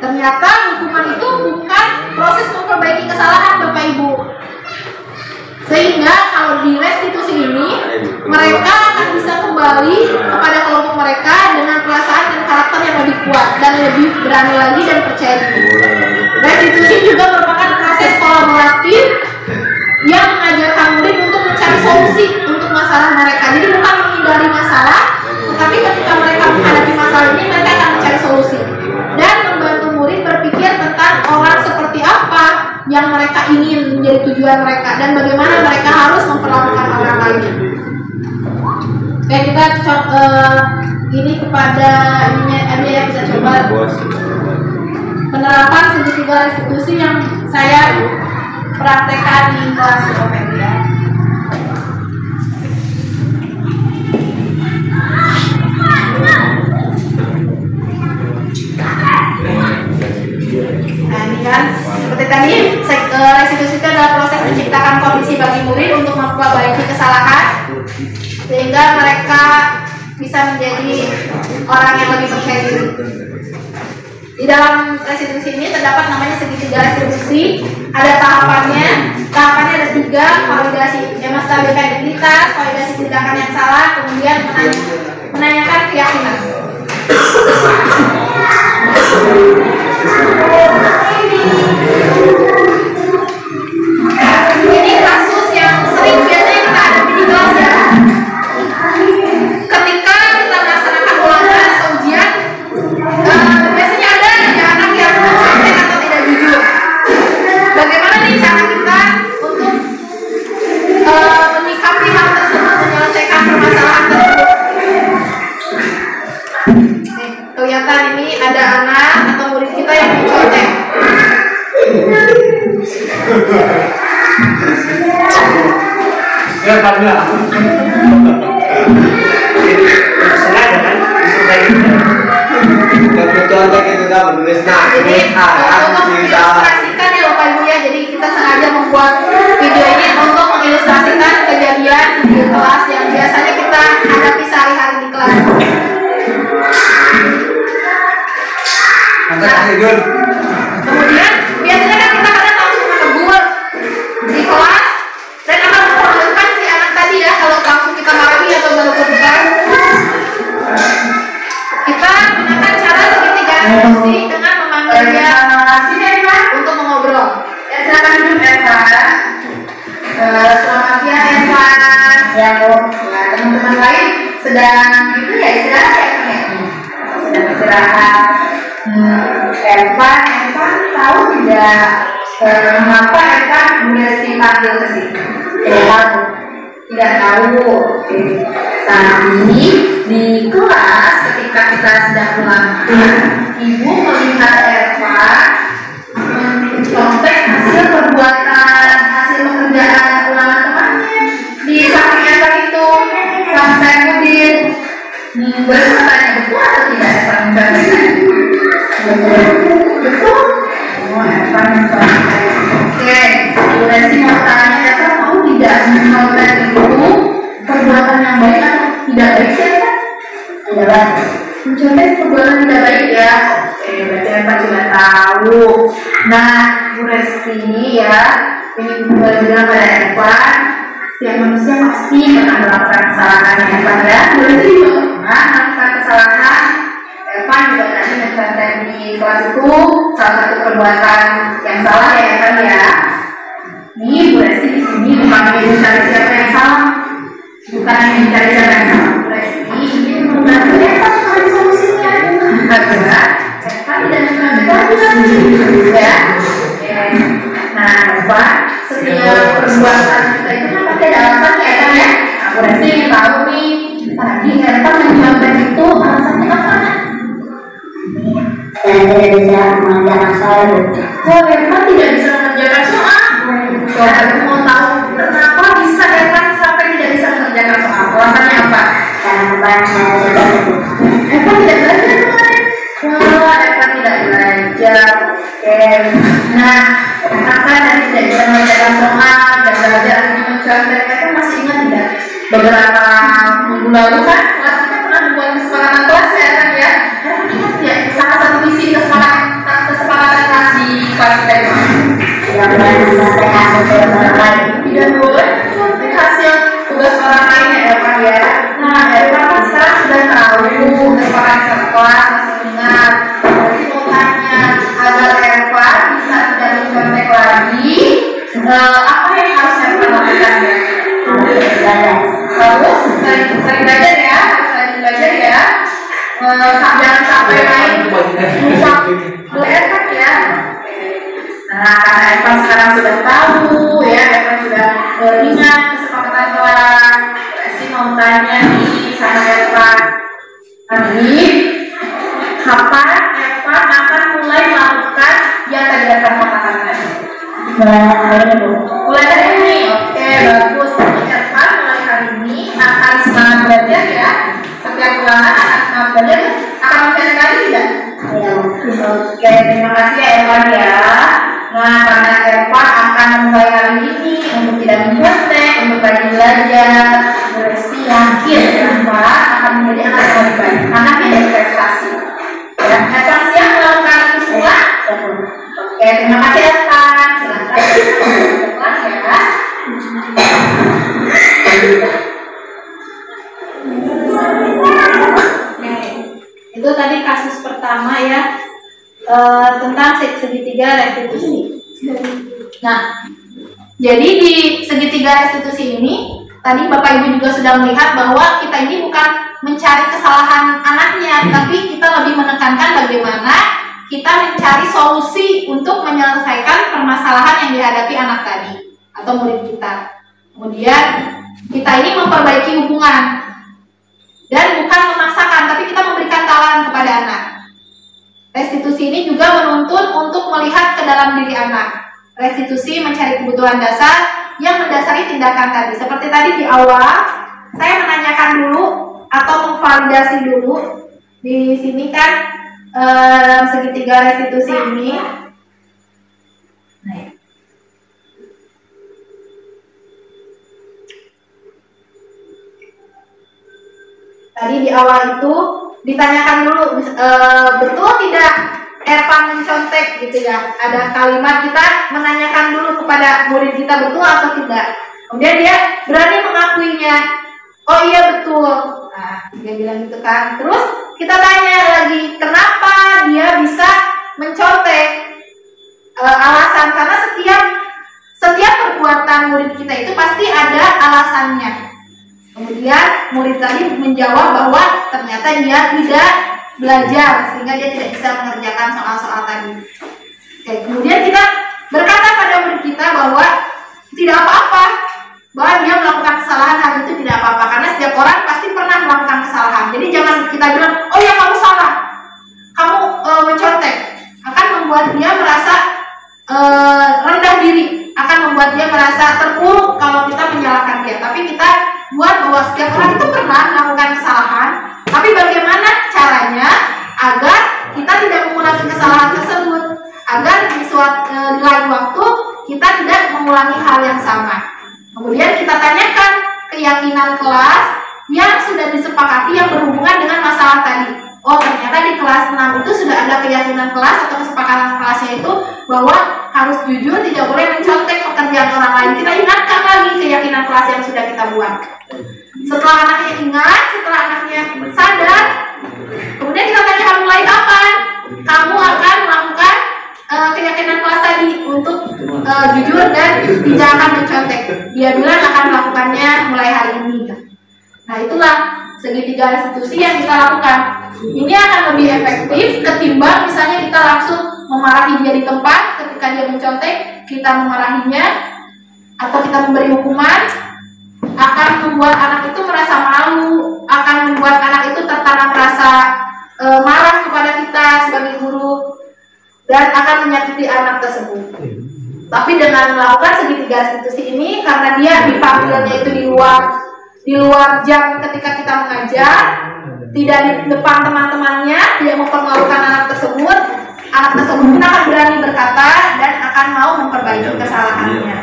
Ternyata hukuman itu bukan proses memperbaiki kesalahan, Bapak Ibu. Sehingga kalau di restitusi ini, mereka akan bisa kembali kepada kelompok mereka dengan perasaan dan karakter yang lebih kuat dan lebih berani lagi dan percaya diri. Restitusi juga merupakan proses kolaboratif yang mengajarkan murid untuk mencari solusi untuk masalah mereka. Jadi bukan menghindari masalah, tetapi ketika mereka menghadapi masalah ini, mereka akan mencari solusi dan membantu murid berpikir tentang orang seperti apa yang mereka ingin menjadi tujuan mereka dan bagaimana mereka harus memperlakukan orang lain. Oke, kita ini kepada ini yang bisa coba penerapan segitiga restitusi yang saya praktekkan di kelas OPM ya. Nah ini kan seperti tadi restitusi itu adalah proses menciptakan kondisi bagi murid untuk memperbaiki kesalahan sehingga mereka bisa menjadi orang yang lebih percaya diri. Di dalam restitusi ini terdapat namanya segitiga restitusi. Ada tahapannya. Tahapannya ada 3: validasi menstabilkan identitas, validasi tindakan yang salah, kemudian menanyakan keyakinan. Ini kasus yang sering biasanya kita hadapi di kelas ya. Ketika kita melaksanakan ulangan atau ujian, biasanya ada anak yang mencontek atau tidak jujur. Bagaimana nih cara kita untuk menyikapi hal tersebut, menyelesaikan permasalahan tersebut? Kelihatan ini ada anak atau murid kita yang mencontek.
Ya, Pak Bila. Sengaja kan?
Contoh itu dah menulis
Jadi untuk mengilustrasikan ya Bapak Ibu ya, jadi kita sengaja membuat video ini untuk mengilustrasikan kejadian di kelas yang biasanya kita hadapi sehari-hari di kelas. Kemudian biasanya kan kita kadang langsung menegur di kelas dan akan mempermalukan si anak tadi ya kalau langsung kita marahi atau menegur di kelas. Kita gunakan cara segitiga restitusi dengan memanggil dia untuk mengobrol. Ya silakan duduk Evan. Selamat siang Evan. Ya Bu. Nah, teman-teman lain sedang itu ya istirahat ya. Sedang istirahat. Evan tahu tidak mengapa Evan dipanggil ke sini? Tidak tahu. Tapi di kelas ketika kita sedang ulangan, Ibu melihat Evan mencontek hasil perbuatan, hasil Berarti mau tanya, Eva tahu tidak mencontek itu perbuatan yang baik atau tidak baik sih, Eva? Adalah mencontek perbuatan tidak baik ya. Oke, berarti Eva juga tahu. Nah, Bu Resti ya, ini bilang pada Eva, setiap manusia pasti pernah melakukan kesalahan ya, Eva ya. Bu Resti juga pernah melakukan kesalahan. Eva juga tadi mencontek di kelas itu salah satu perbuatan yang salah ya, Eva ya. Ini Bu Resti di sini bukan mencari siapa yang salah, bukan mencari siapa yang salah. Bu Resti ini membantu Eva mencari solusinya. Karena Eva tidak mencontek ya. Nah, Eva, setiap perbuatan kita itu kan pasti ada alasannya ya, kan ya. Nah, Bu Resti tahu nih, tadi Eva mencontek itu alasannya apa?
Saya tidak bisa mengerjakan soal.
Oh, Eva tidak bisa mengerjakan soal. Saya mau tahu kenapa bisa Eva sampai tidak bisa mengerjakan soal. Alasannya apa?
Karena kemarin saya tidak
Eva tidak belajar kemarin. Wah, Eva tidak belajar. Oke. Nah, Eva kan tadi tidak bisa mengerjakan soal dan belajar mencontek. Eva masih ingat tidak? Beberapa minggu lalu kan kelas kita pernah membuat kesepakatan kelas ya, kan ya? Eva ingat tidak salah satu misi kesepakatan kelas di kelas kita itu?
tidak boleh mencontek hasil tugas orang lain.
Tidak boleh mencontek hasil tugas orang lain ya, Eva ya. Nah, Eva kan sekarang sudah tahu kesepakatan kelas, masih ingat. Jadi mau tanya agar Eva bisa tidak mencontek lagi, apa yang harus Eva lakukan ya? Harus sering belajar ya, harus sering belajar ya. Jangan sampai main lupa Eva ya. Nah, karena Eva sekarang sudah tahu ya, Eva sudah ingat kesepakatan kelas. Pasti mau tanya nih sama Eva, nanti kapan Eva akan mulai melakukan yang tadi Eva katakan tadi?
Mulai hari ini, Bu.
Mulai hari ini, oke, bagus. Jadi Eva mulai hari ini akan semangat belajar ya. Setiap ulangan akan semangat belajar, akan mencontek lagi tidak?
Iya, Bu.
Oke, terima kasih ya Eva ya. Nah, karena Eva akan mulai hari ini untuk tidak mencontek, untuk rajin belajar, Bu Resti yakin Eva akan menjadi anak yang lebih baik, anak yang berprestasi. Ya, Eva siap melakukan itu semua?
Siap, Bu.
Oke, terima kasih Eva. Silakan ke kelas ya. Itu tadi kasus pertama ya, tentang segitiga restitusi. Nah, jadi di segitiga restitusi ini tadi Bapak Ibu juga sudah melihat bahwa kita ini bukan mencari kesalahan anaknya, tapi kita lebih menekankan bagaimana kita mencari solusi untuk menyelesaikan permasalahan yang dihadapi anak tadi atau murid kita. Kemudian kita ini memperbaiki hubungan dan bukan memaksakan, tapi kita memberikan tawaran kepada anak. Restitusi ini juga menuntun untuk melihat ke dalam diri anak. Restitusi mencari kebutuhan dasar yang mendasari tindakan tadi. Seperti tadi di awal, saya menanyakan dulu atau memvalidasi dulu. Di sini kan segitiga restitusi ini. Nah, ya. Tadi di awal itu ditanyakan dulu, betul tidak Eva mencontek gitu ya. Ada kalimat kita menanyakan dulu kepada murid kita betul atau tidak. Kemudian dia berani mengakuinya. Oh iya betul. Nah, dia bilang gitu kan. Terus kita tanya lagi, kenapa dia bisa mencontek? Alasan, karena setiap perbuatan murid kita itu pasti ada alasannya. Kemudian murid tadi menjawab bahwa ternyata dia tidak belajar sehingga dia tidak bisa mengerjakan soal-soal tadi. Oke, kemudian kita berkata pada murid kita bahwa tidak apa-apa, bahwa dia melakukan kesalahan hal itu tidak apa-apa, karena setiap orang pasti pernah melakukan kesalahan. Jadi jangan kita bilang, oh ya kamu salah, kamu mencontek, akan membuat dia merasa rendah diri, akan membuat dia merasa terpuruk kalau kita menyalahkan dia. Tapi kita buat bahwa setiap orang itu pernah melakukan kesalahan, tapi bagaimana caranya agar kita tidak mengulangi kesalahan tersebut, agar di lain waktu kita tidak mengulangi hal yang sama. Kemudian kita tanyakan keyakinan kelas yang sudah disepakati yang berhubungan dengan masalah tadi. Oh, ternyata di kelas 6 itu sudah ada keyakinan kelas atau kesepakatan kelasnya itu bahwa harus jujur, tidak boleh mencontek pekerjaan orang lain. Kita ingatkan lagi keyakinan kelas yang sudah kita buat. Setelah anaknya ingat, setelah anaknya sadar, kemudian kita tanya kamu mulai kapan kamu akan melakukan keyakinan kelas tadi untuk jujur dan tidak akan mencontek. Dia bilang akan melakukannya mulai hari ini. Nah, itulah segitiga restitusi yang kita lakukan. Ini akan lebih efektif ketimbang misalnya kita langsung memarahi dia di tempat ketika dia mencontek, kita memarahinya atau kita memberi hukuman, akan membuat anak itu merasa malu, akan membuat anak itu tertanam rasa marah kepada kita sebagai guru, dan akan menyakiti anak tersebut. Tapi dengan melakukan segitiga restitusi ini, karena dia dipanggilnya itu di luar jam ketika kita mengajar, tidak di depan teman-temannya, dia mempermalukan anak tersebut pun akan berani berkata dan akan mau memperbaiki kesalahannya.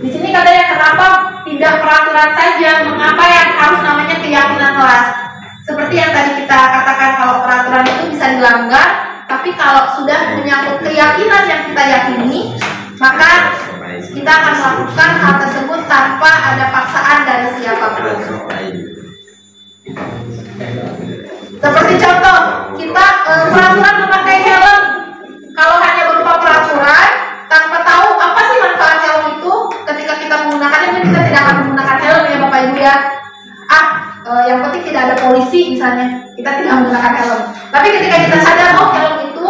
Di sini katanya kenapa tidak peraturan saja, mengapa yang harus namanya keyakinan kelas? Seperti yang tadi kita katakan, kalau peraturan itu bisa dilanggar, tapi kalau sudah menyangkut keyakinan yang kita yakini, maka kita akan melakukan hal tersebut tanpa ada paksaan dari siapapun. Seperti contoh, kita peraturan memakai helm. Kalau hanya berupa peraturan tanpa tahu apa sih manfaat helm itu, ketika kita menggunakannya, kita tidak akan menggunakan helm ya Bapak Ibu ya. Yang penting tidak ada polisi misalnya, kita tidak menggunakan helm. Tapi ketika kita sadar, oh helm itu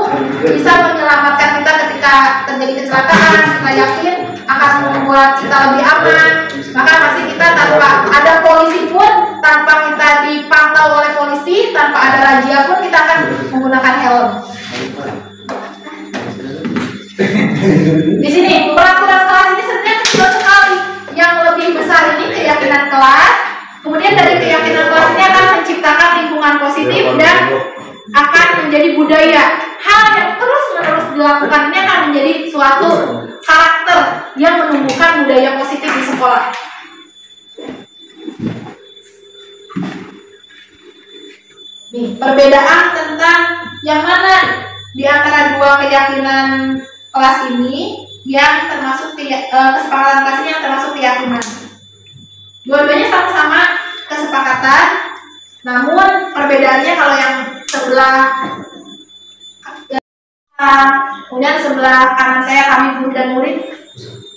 bisa menyelamatkan kita ketika terjadi kecelakaan, kita yakin akan membuat kita lebih aman, maka pasti kita tanpa ada polisi pun, tanpa kita dipantau oleh polisi, tanpa ada razia pun, kita akan menggunakan helm. Di sini peraturan kelas ini sebenarnya kecil sekali. Yang lebih besar ini keyakinan kelas. Kemudian dari keyakinan kelas ini akan menciptakan lingkungan positif dan akan menjadi budaya. Hal yang terus-menerus dilakukan ini akan menjadi suatu karakter yang menumbuhkan budaya positif di sekolah. Nih, perbedaan tentang yang mana di antara dua keyakinan kelas ini yang termasuk kesepakatan kelas ini yang termasuk keyakinan. Dua-duanya sama-sama kesepakatan, namun perbedaannya kalau yang sebelah kemudian sebelah kanan saya kami guru dan murid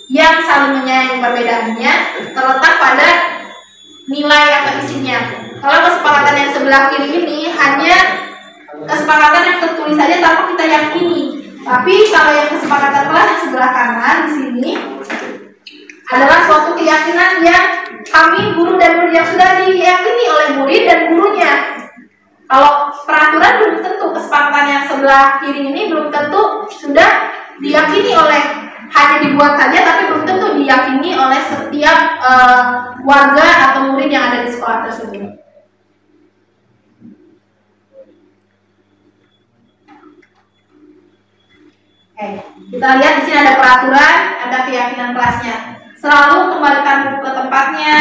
yang saling menyayangi, perbedaannya terletak pada nilai atau isinya. Kalau kesepakatan yang sebelah kiri ini hanya kesepakatan yang tertulis saja tanpa kita yakini. Tapi kalau yang kesepakatan kelas yang sebelah kanan di sini adalah suatu keyakinan yang kami guru dan murid yang sudah diyakini oleh murid dan gurunya. Kalau peraturan belum tentu, kesepakatan yang sebelah kiri ini belum tentu sudah diyakini oleh, hanya dibuat saja tapi belum tentu diyakini oleh setiap warga atau murid yang ada di sekolah tersebut. Oke, kita lihat di sini ada peraturan, ada keyakinan kelasnya. Selalu kembalikan buku ke tempatnya.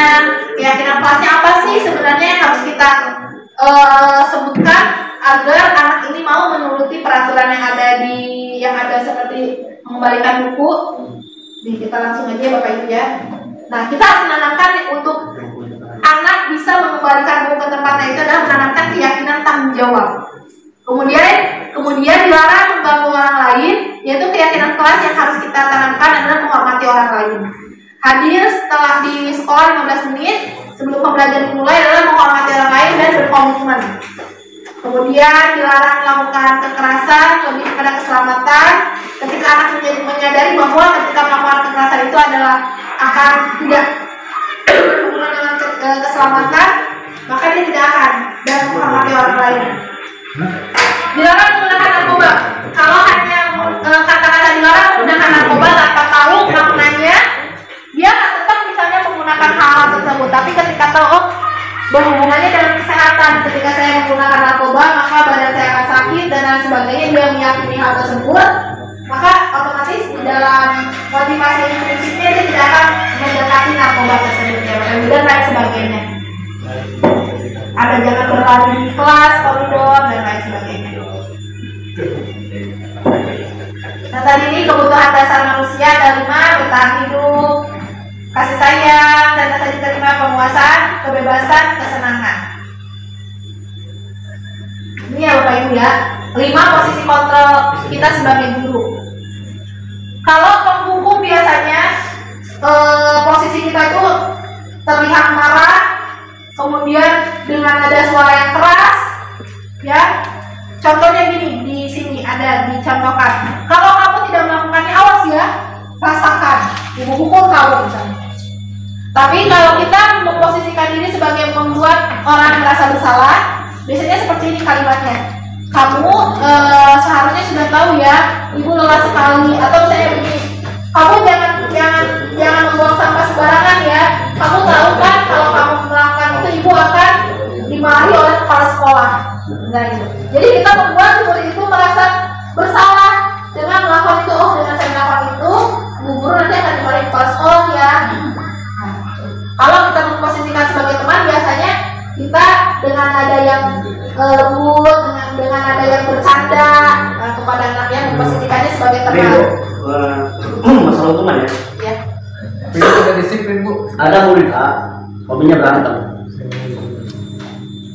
Keyakinan kelasnya apa sih sebenarnya yang harus kita sebutkan agar anak ini mau menuruti peraturan yang ada seperti mengembalikan buku. Nih, kita langsung aja Bapak Ibu ya. Nah, kita harus menanamkan untuk anak bisa mengembalikan buku ke tempatnya itu adalah menanamkan keyakinan tanggung jawab. Kemudian dilarang mengganggu orang lain, yaitu keyakinan kelas yang harus kita tanamkan adalah menghormati orang lain. Hadir setelah di sekolah 15 menit sebelum pembelajaran dimulai adalah menghormati orang lain dan berkomitmen. Kemudian dilarang melakukan kekerasan, lebih kepada keselamatan. Ketika anak menyadari bahwa ketika melakukan kekerasan itu adalah akan tidak berhubungan dengan keselamatan, maka dia tidak akan dan menghormati orang lain. Dilarang menggunakan narkoba. Kalau hanya kata-kata dilarang menggunakan narkoba tanpa tahu maknanya, dia akan tetap misalnya menggunakan hal-hal tersebut. Tapi ketika tahu berhubungannya dengan kesehatan, ketika saya menggunakan narkoba maka badan saya akan sakit dan lain sebagainya, dia meyakini hal tersebut, maka otomatis tidak dalam motivasi intrinsipnya dia tidak akan mendekati narkoba tersebut ya, dan lain sebagainya. Ada jangan berlari di kelas, koridor dan lain sebagainya. Nah tadi ini kebutuhan dasar manusia ada 5: bertahan hidup, kasih sayang, dan rasa diterima, pemuasan, kebebasan, kesenangan. Ini ya Bapak Ibu ya, 5 posisi kontrol kita sebagai guru. Kalau penghukum biasanya posisi kita itu terlihat marah, kemudian dengan ada suara yang keras, ya. Contohnya gini, di sini ada dicontohkan. Kalau kamu tidak melakukannya, awas ya, rasakan, ibu hukum kamu misalnya. Tapi kalau kita memposisikan diri sebagai membuat orang merasa bersalah, biasanya seperti ini kalimatnya. Kamu seharusnya sudah tahu ya, ibu lelah sekali. Atau misalnya begini, kamu jangan membuang sampah sembarangan ya. Kamu tahu kan kalau kamu melakukan itu, ibu akan dimarahi oleh kepala sekolah. Nah itu. Jadi kita membuat murid itu merasa bersalah dengan melakukan itu. Oh, dengan saya melakukan itu, guru nanti akan dimarahi kepala sekolah ya. Nah, kalau kita memposisikan sebagai teman, biasanya kita dengan ada yang lembut, dengan ada yang bercanda kepada anaknya, memposisikannya sebagai teman.
Masalah teman ya.
Ya.
Itu udah disiplin Bu.
Ada murid A, hobinya berantem.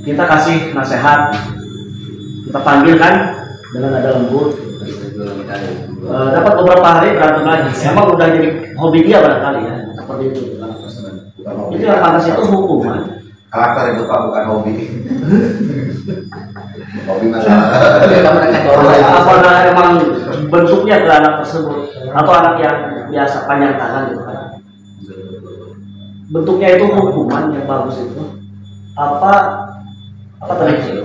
Kita kasih nasihat, kita panggil kan dengan nada lembut. Dapat beberapa hari berantem lagi. Emang udah jadi hobi dia barangkali ya, seperti itu. Itu yang pantas itu hukuman.
Karakter itu Pak, bukan hobi. Hobi masalah.
Apakah emang bentuknya ke anak tersebut atau anak yang biasa panjang tangan gitu kan? Bentuknya itu hukuman yang bagus itu. Apa tadi?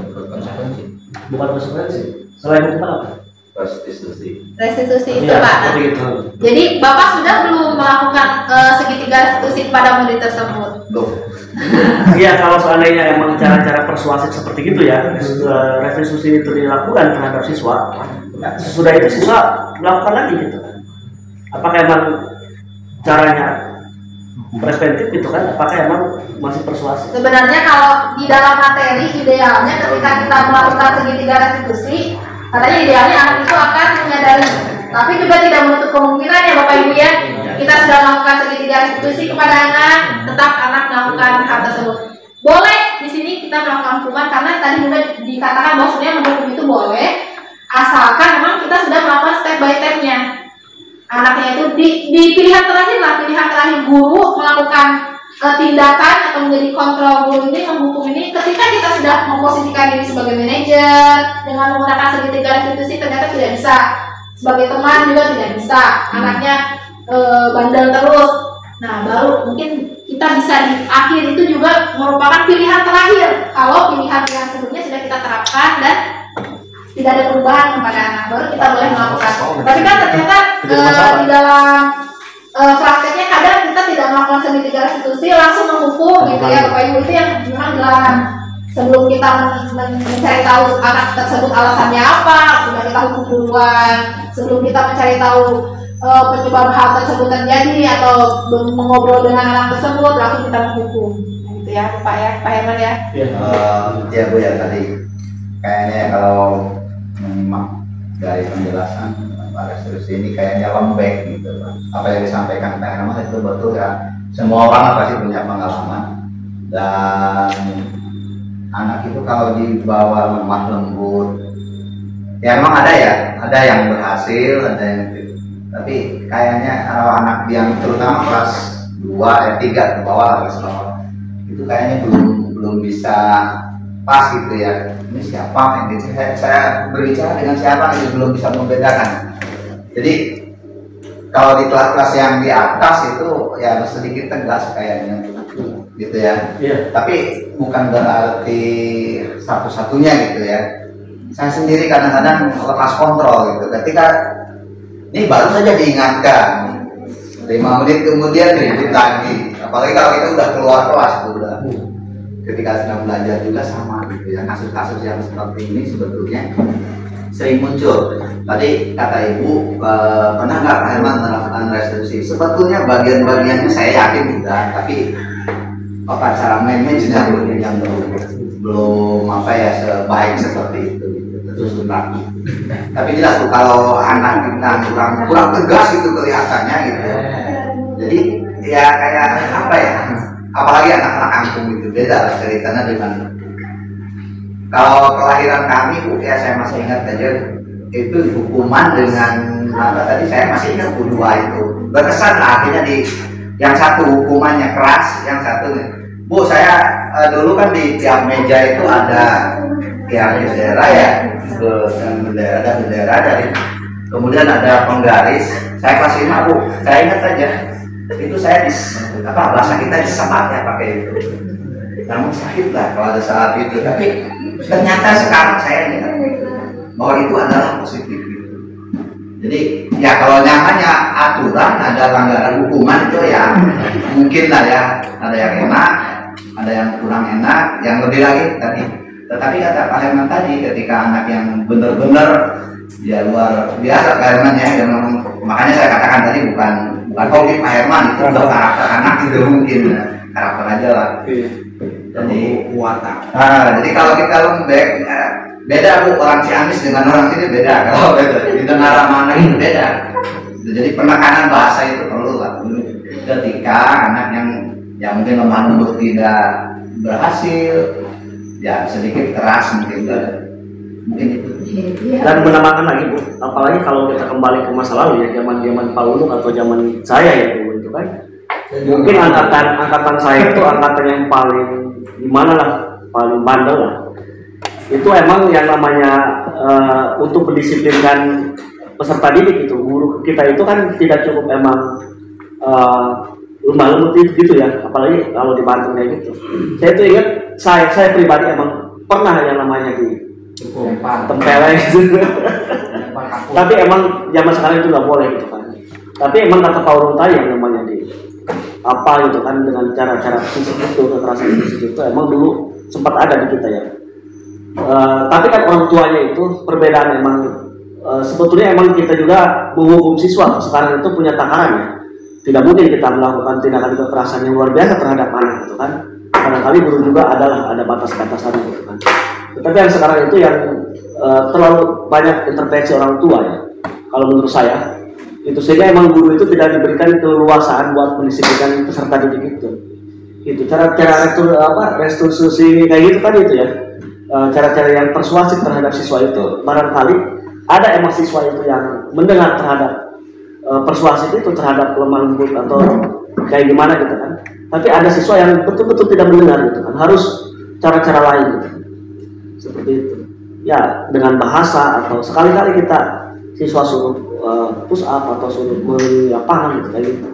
Bukan konsekuensi. Selain hukuman apa?
Restitusi
Restitusi itu
Iya,
Pak.
seperti itu.
Jadi Bapak sudah belum melakukan segitiga restitusi kepada murid tersebut?
Loh,
Iya, kalau seandainya emang cara-cara persuasif seperti itu ya, restitusi itu dilakukan terhadap siswa, sudah itu siswa melakukan lagi gitu. Apakah emang caranya preventif gitu kan? Apakah emang masih persuasif?
Sebenarnya kalau di dalam materi idealnya ketika kita melakukan segitiga restitusi, katanya idealnya anak itu akan menyadari. Tapi juga tidak menutup kemungkinan ya Bapak Ibu ya, kita sudah melakukan segitiga restitusi kepada anak, tetap anak melakukan hal tersebut. Boleh di sini kita melakukan hukuman karena tadi sudah dikatakan bahwa sebenarnya menghukum itu boleh, asalkan memang kita sudah melakukan step by stepnya. Anaknya itu di pilihan terakhir lah, pilihan terakhir guru melakukan tindakan atau menjadi kontrol guru ini, menghukum ini, ketika kita sudah memposisikan diri sebagai manajer dengan menggunakan segitiga restitusi ternyata tidak bisa, sebagai teman juga tidak bisa, anaknya bandel terus. Nah baru mungkin kita bisa di akhir itu juga merupakan pilihan terakhir. Kalau pilihan sebelumnya sudah kita terapkan dan tidak ada perubahan kepada anak, baru kita boleh melakukan. Tapi kan ternyata di dalam prakteknya kadang kita tidak melakukan segitiga restitusi, langsung menghukum gitu ya Bapak Ibu. Itu yang memang dilarang. Sebelum kita mencari tahu anak tersebut alasannya apa, sudah kita hukum duluan. Sebelum kita mencari tahu penyebab hal tersebut terjadi atau mengobrol dengan anak tersebut, langsung kita menghukum. Nah, gitu ya Pak Herman ya.
ya Bu ya, tadi kayaknya kalau menyimak dari penjelasan Pak Restitusi ini kayaknya lembek gitu Pak. Apa yang disampaikan Pak Herman itu betul ya. Semua orang pasti punya pengalaman, dan anak itu kalau dibawa lemah lembut, ya emang ada yang berhasil, ada yang tapi kayaknya kalau anak yang terutama kelas 2 3 ke bawah, kelas bawah itu kayaknya belum bisa pas gitu ya. Ini siapa ini saya berbicara dengan siapa itu belum bisa membedakan. Jadi kalau di kelas-kelas yang di atas itu ya sedikit tegas kayaknya gitu ya.
Iya.
Tapi bukan berarti satu-satunya gitu ya. Saya sendiri kadang-kadang lepas kontrol gitu. Ketika ini baru saja diingatkan 5 menit kemudian ribut lagi. Apalagi kalau kita udah keluar kelas itu udah. Ketika sedang belajar juga sama gitu ya. Kasus-kasus yang seperti ini sebetulnya sering muncul. Tadi kata ibu, pernah nggak Pak Herman melakukan restitusi? Sebetulnya bagian-bagiannya saya yakin tidak, tapi cara manajenya yang belum apa ya sebaik seperti itu, terus tetapi. Tapi jelas tuh kalau anak kita kurang tegas itu kelihatannya gitu. Jadi ya kayak apa ya? Apalagi anak-anak kampung itu beda lah ceritanya dengan kalau kelahiran kami Bu, ya saya masih ingat aja itu hukuman dengan apa tadi saya masih ingat kedua itu berkesan lah, artinya di yang satu hukumannya keras, yang satu Bu saya dulu kan di tiap meja itu ada tiang bendera ya, ada bendera dari kemudian ada penggaris. Saya kelas 5 Bu, saya ingat aja itu saya bahasa kita disemat ya pakai itu. Namun sakit lah kalau ada saat itu, tapi ternyata sekarang saya ingat bahwa itu adalah positif gitu. Jadi ya kalau namanya aturan ada pelanggaran hukuman itu ya mungkin lah ya, ada yang enak, ada yang kurang enak, yang lebih lagi tadi. Tetapi kata Pak Herman tadi, ketika anak yang benar-benar ya luar biasa Pak Herman ya, makanya saya katakan tadi bukan hobi Pak Herman, itu untuk karakter anak itu mungkin karakter aja lah. Jadi watak. Jadi kalau kita lembek beda Bu, orang Ciamis dengan orang sini beda. Kalau beda di negara mana itu beda. Jadi penekanan bahasa itu perlu lah. Ketika anak yang mungkin lemah lembut tidak berhasil, ya sedikit keras mungkin itu.
Dan menambahkan lagi Bu, apalagi kalau kita kembali ke masa lalu ya, zaman Pak Ulung atau zaman saya ya Bu, itu kan mungkin angkatan saya itu angkatan yang paling gimana lah, paling bandel lah. Itu emang yang namanya untuk mendisiplinkan peserta didik itu, guru kita itu kan tidak cukup emang lemah lembut gitu ya, apalagi kalau di Banten kayak gitu. Saya tuh ingat saya pribadi emang pernah yang namanya di tempeleng gitu. Tapi emang zaman sekarang itu nggak boleh gitu kan. Tapi emang kata Pak Ulung tadi yang namanya di apa gitu kan, dengan cara-cara fisik itu, kekerasan fisik itu emang dulu sempat ada di kita ya. Tapi kan orang tuanya itu perbedaan emang sebetulnya emang kita juga menghukum siswa sekarang itu punya takaran ya. Tidak mungkin kita melakukan tindakan kekerasan yang luar biasa terhadap anak gitu kan. Kadang-kali guru juga ada batas-batasan gitu kan. Tetapi yang sekarang itu yang terlalu banyak intervensi orang tua ya. Kalau menurut saya itu, sehingga emang guru itu tidak diberikan keleluasaan buat mendisiplinkan peserta didik itu. Itu cara-cara restitusi kayak gitu kan itu ya. Cara-cara yang persuasif terhadap siswa itu barangkali ada emang siswa itu yang mendengar terhadap persuasif itu terhadap lemah lembut atau kayak gimana gitu kan. Tapi ada siswa yang betul-betul tidak mendengar gitu kan. Harus cara-cara lain gitu. Seperti itu. Ya dengan bahasa atau sekali-kali kita siswa suruh push up atau suruh lapangan gitu kayak gitu.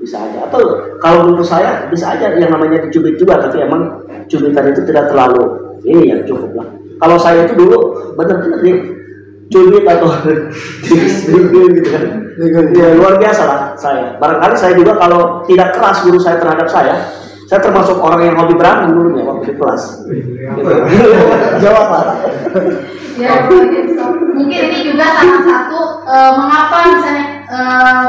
Bisa aja. Atau kalau menurut saya bisa aja yang namanya dicubit juga, tapi emang cubitan itu tidak terlalu ini yang cukup lah. Kalau saya itu dulu benar-benar nih cubit atau gitu kan. Ya luar biasa lah saya. Barangkali saya juga kalau tidak keras guru saya terhadap saya termasuk orang yang hobi berantem dulunya waktu di kelas. Jawab Pak.
Ya, mungkin ini juga salah satu mengapa misalnya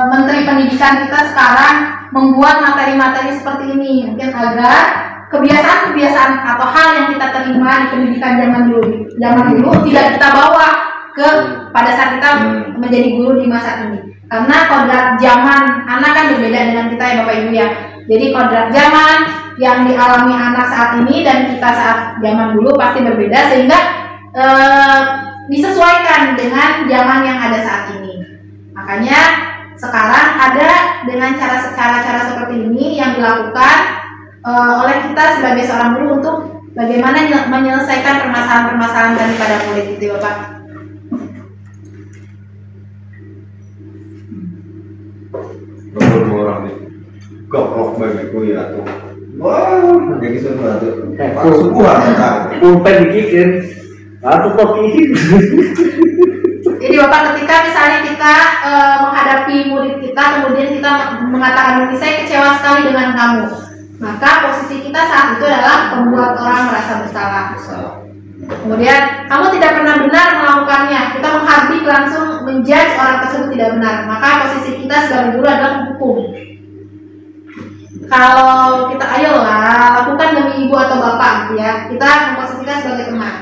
Menteri Pendidikan kita sekarang membuat materi-materi seperti ini, mungkin agar kebiasaan-kebiasaan atau hal yang kita terima di pendidikan zaman dulu tidak kita bawa ke pada saat kita menjadi guru di masa ini. Karena kodrat zaman anak kan berbeda dengan kita ya Bapak Ibu ya. Jadi kodrat zaman yang dialami anak saat ini dan kita saat zaman dulu pasti berbeda, sehingga disesuaikan dengan zaman yang ada saat ini. Makanya sekarang ada dengan cara-cara seperti ini yang dilakukan oleh kita sebagai seorang guru untuk bagaimana menyelesaikan permasalahan-permasalahan daripada murid itu Bapak.
Orang nih goblok bagiku ya tuh. Wah, jadi semua tuh. Sungguhan kan.
Pulpen dikikin. Atau kopi.
Jadi Bapak, ketika misalnya kita menghadapi murid kita, kemudian kita mengatakan, saya kecewa sekali dengan kamu, maka posisi kita saat itu adalah membuat orang merasa bersalah. Kemudian kamu tidak pernah benar melakukannya, kita menghardik langsung menjudge orang tersebut tidak benar, maka posisi kita sebagai guru adalah menghukum. Kalau kita ayolah lakukan demi ibu atau bapak gitu ya, kita memposisikan sebagai teman.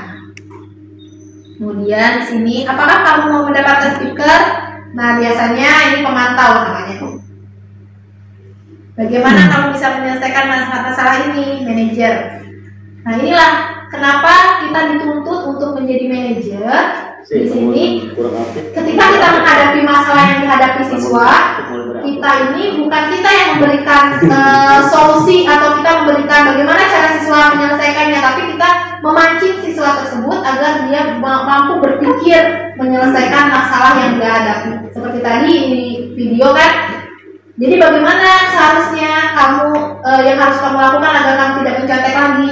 Kemudian di sini, apakah kamu mau mendapatkan speaker? Nah biasanya ini pemantau namanya. Bagaimana kamu bisa menyelesaikan masalah ini, manajer? Nah inilah kenapa kita dituntut untuk menjadi manajer. Di sini, ketika kita menghadapi masalah yang dihadapi siswa, kita ini bukan kita yang memberikan solusi atau kita memberikan bagaimana cara siswa menyelesaikannya, tapi kita memancing siswa tersebut agar dia mampu berpikir menyelesaikan masalah yang dia hadapi. Seperti tadi di video kan. Jadi bagaimana seharusnya kamu yang harus kamu lakukan agar kamu tidak mencontek lagi.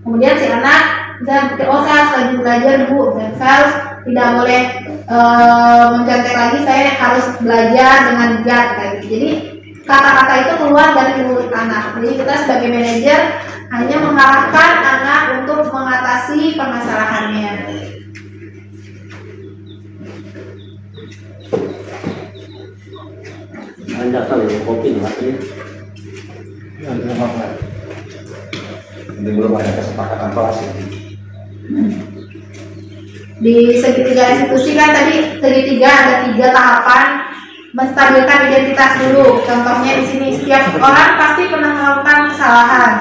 Kemudian si anak bisa berpikir, oh saya harus lanjut belajar bu, dan saya harus tidak boleh mencontek lagi, saya harus belajar dengan giat kayak gitu. Jadi kata-kata itu keluar dari mulut anak. Jadi kita sebagai manajer hanya mengarahkan anak untuk mengatasi permasalahannya.
Anda tahu ya, kopi mati.
Ini belum ada kesepakatan kelas ini.
Di segitiga institusi kan tadi segitiga ada 3 tahapan menstabilkan identitas dulu. Contohnya di sini setiap orang pasti pernah melakukan kesalahan.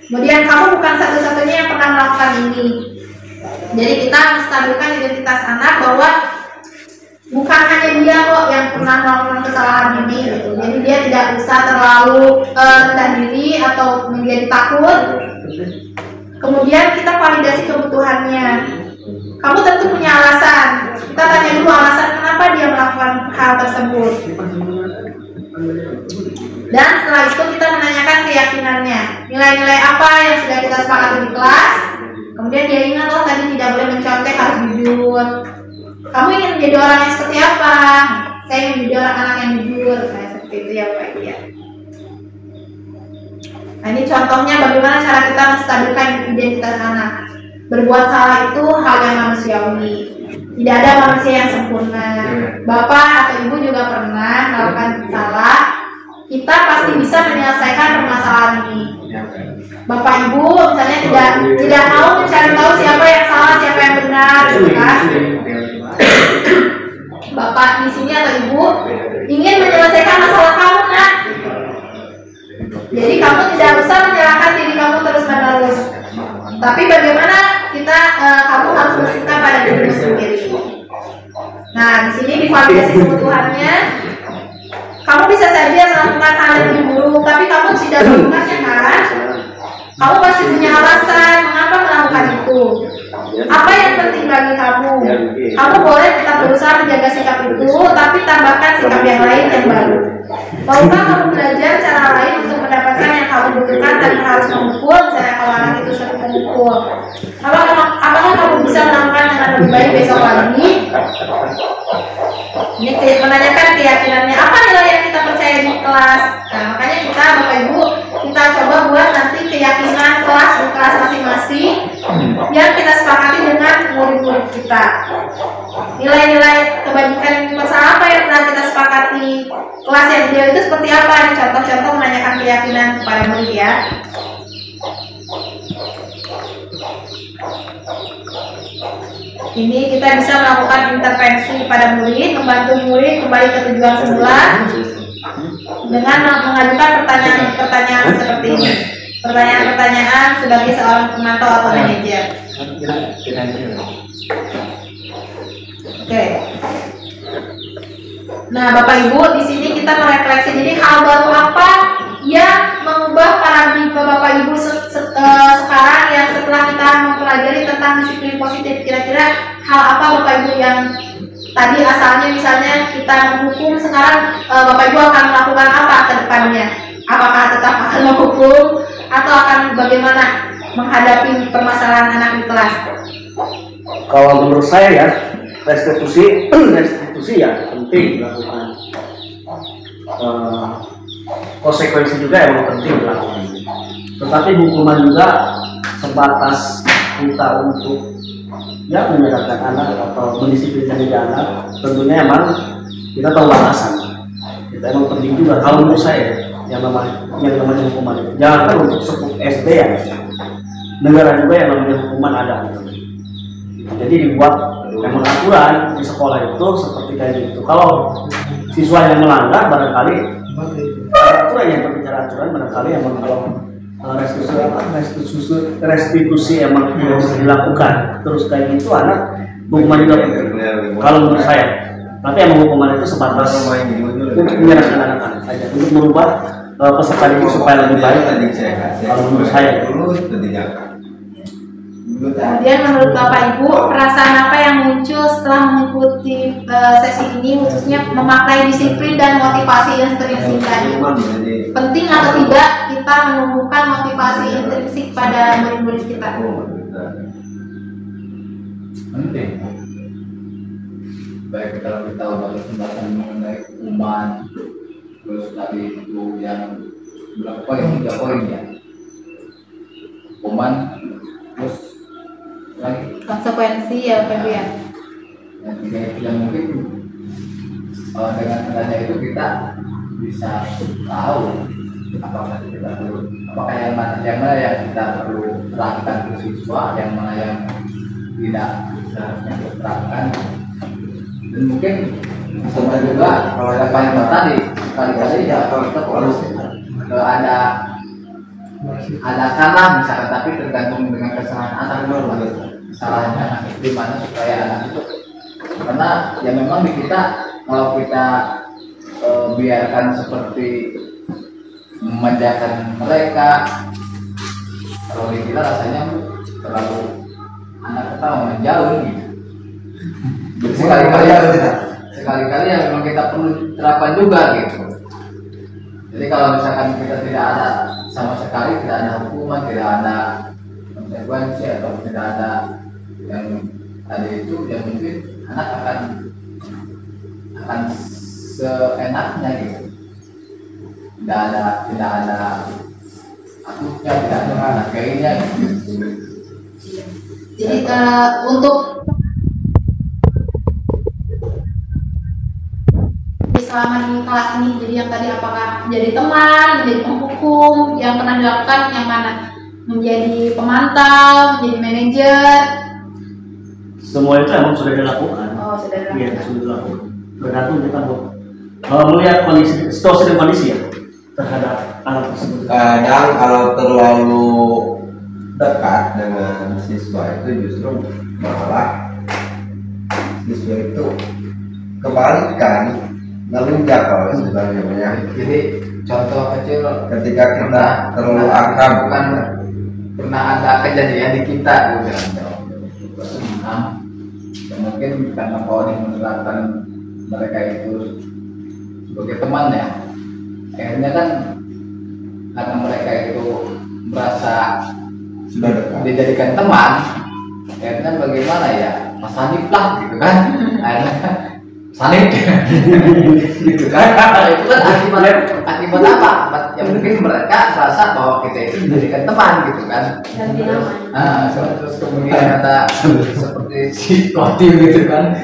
Kemudian kamu bukan satu-satunya yang pernah melakukan ini. Jadi kita menstabilkan identitas anak bahwa bukan hanya dia kok yang pernah melakukan kesalahan ini gitu. Jadi dia tidak usah terlalu rendah diri atau menjadi takut. Kemudian kita validasi kebutuhannya. Kamu tentu punya alasan. Kita tanya dulu alasan kenapa dia melakukan hal tersebut. Dan setelah itu kita menanyakan keyakinannya. Nilai-nilai apa yang sudah kita sepakati di kelas. Kemudian dia ingat, oh tadi tidak boleh mencontek, harus jujur. Kamu ingin menjadi orang yang seperti apa? Saya ingin menjadi orang anak yang jujur. Nah, seperti itu ya Pak ya. Nah ini contohnya bagaimana cara kita menstabilkan identitas anak. Berbuat salah itu hal yang manusiawi. Tidak ada manusia yang sempurna. Bapak atau ibu juga pernah melakukan salah. Kita pasti bisa menyelesaikan permasalahan ini. Bapak ibu misalnya tidak mau mencari tahu siapa yang salah, siapa yang benar, gitu kan? Bapak di sini atau ibu ingin menyelesaikan masalah kamu, nak. Jadi kamu tidak usah menyalahkan diri kamu terus-menerus. Tapi bagaimana kamu harus bersikap pada dirimu sendiri. Nah, di sini divalidasi kebutuhannya. Kamu bisa saja melakukan hal yang lebih buruk, tapi kamu tidak melakukannya kan? Kamu pasti punya alasan mengapa melakukan itu. Apa yang penting bagi kamu? Kamu boleh tetap berusaha menjaga sikap itu, tapi tambahkan sikap yang lain yang baru. Maukah kamu belajar cara lain untuk mendapatkan yang kamu butuhkan tanpa harus memukul? Misalnya kalau anak itu sering memukul, apakah kamu bisa melakukan dengan lebih baik besok lagi? Ini menanyakan keyakinannya. Apa nilai yang kita percaya di kelas? Nah, makanya kita Bapak Ibu kita coba buat nanti keyakinan kelas di kelas masing-masing yang kita sepakati dengan murid-murid kita. Nilai-nilai kebajikan universal apa yang telah kita sepakati? Kelas yang ideal itu seperti apa? Ini contoh-contoh menanyakan keyakinan kepada murid ya. Ini kita bisa melakukan intervensi pada murid, membantu murid kembali ke tujuan semula dengan mengajukan pertanyaan-pertanyaan seperti ini. Pertanyaan-pertanyaan sebagai seorang pemantau atau manajer. Oke. Nah, Bapak Ibu, di sini kita merefleksi. Jadi hal baru apa yang mengubah paradigma Bapak Ibu sekarang yang setelah kita mempelajari tentang disiplin positif, kira-kira hal apa Bapak Ibu yang tadi asalnya misalnya kita menghukum, sekarang Bapak Ibu akan melakukan apa ke depannya? Apakah tetap akan menghukum atau akan bagaimana menghadapi permasalahan anak di kelas?
Kalau menurut saya ya, restitusi ya penting dilakukan. Konsekuensi juga emang penting dilakukan. Tetapi hukuman juga sebatas kita untuk yang menyadarkan anak atau mendisiplinkan diri anak, tentunya emang kita tahu batasan. Kita emang penting juga kalau menurut saya yang namanya hukuman itu. Jangan kan untuk sepup SD ya, negara juga yang namanya hukuman ada. Jadi dibuat emang aturan di sekolah itu seperti kayak gitu. Kalau siswa yang melanggar barangkali aturan yang berbicara aturan barangkali emang kalau restitusi emang tidak bisa dilakukan terus kayak gitu anak hukuman juga kalau menurut saya. Tapi emang hukuman itu sebatas untuk menyerahkan anak-anak saja untuk merubah peserta didik supaya lebih baik kalau menurut saya.
Kemudian menurut Bapak Ibu, perasaan apa yang muncul setelah mengikuti sesi ini, khususnya memakai disiplin dan motivasi intrinsik tadi? Penting atau tidak kita menumbuhkan motivasi intrinsik pada murid-murid kita?
Penting. Baik kita lebih tahu pada pembahasan mengenai hukuman, terus tadi itu yang berapa poin, 3 poin ya. Hukuman, terus lagi
Konsekuensi ya Pak Ibu ya.
yang 3 itu yang mungkin dengan adanya itu kita bisa tahu apakah kita perlu, apakah yang mana yang kita perlu terapkan ke siswa, yang mana yang tidak seharusnya diterapkan. Dan mungkin sama juga kalau ada panjang tadi kali-kali ya kita harus ada kalah misalkan, tapi tergantung dengan kesalahan anak dulu, kesalahan anak itu di mana supaya anak itu, karena ya memang di kita kalau kita biarkan seperti memanjakan mereka, kalau di kita rasanya terlalu anak kita menjauh gitu. Sekali-kali yang memang kita perlu terapkan juga gitu. Jadi kalau misalkan kita tidak ada sama sekali, tidak ada hukuman, tidak ada konsekuensi atau tidak ada yang tadi itu, yang mungkin anak akan seenaknya gitu. Tidak ada akutnya, tidak ada kayaknya gitu.
Jadi untuk selama di kelas ini, jadi yang tadi apakah menjadi teman, menjadi penghukum, yang pernah dilakukan yang mana? Menjadi pemantau, menjadi manajer.
Semua itu emang sudah dilakukan.
Oh, sudah dilakukan.
Iya, sudah dilakukan. Bergantung kita melihat kondisi, situasi dan kondisi ya terhadap anak tersebut.
Kadang kalau terlalu dekat dengan siswa itu justru malah siswa itu kebalikan, ngelunjak kalau istilahnya.
Jadi contoh kecil
Ketika kita terlalu akrab,
bukan pernah ada kejadian di kita gitu. Ya mungkin karena Pauli menerapkan mereka itu sebagai teman ya, akhirnya kan karena mereka itu merasa
sudah dekat.
dijadikan teman, akhirnya bagaimana ya, Mas Hanif lah gitu kan, akhirnya Hanif gitu kan. Itu kan akibat apa? Yang mungkin mereka merasa bahwa kita itu dijadikan teman gitu kan. Terus kemudian ada seperti si Kotim gitu kan.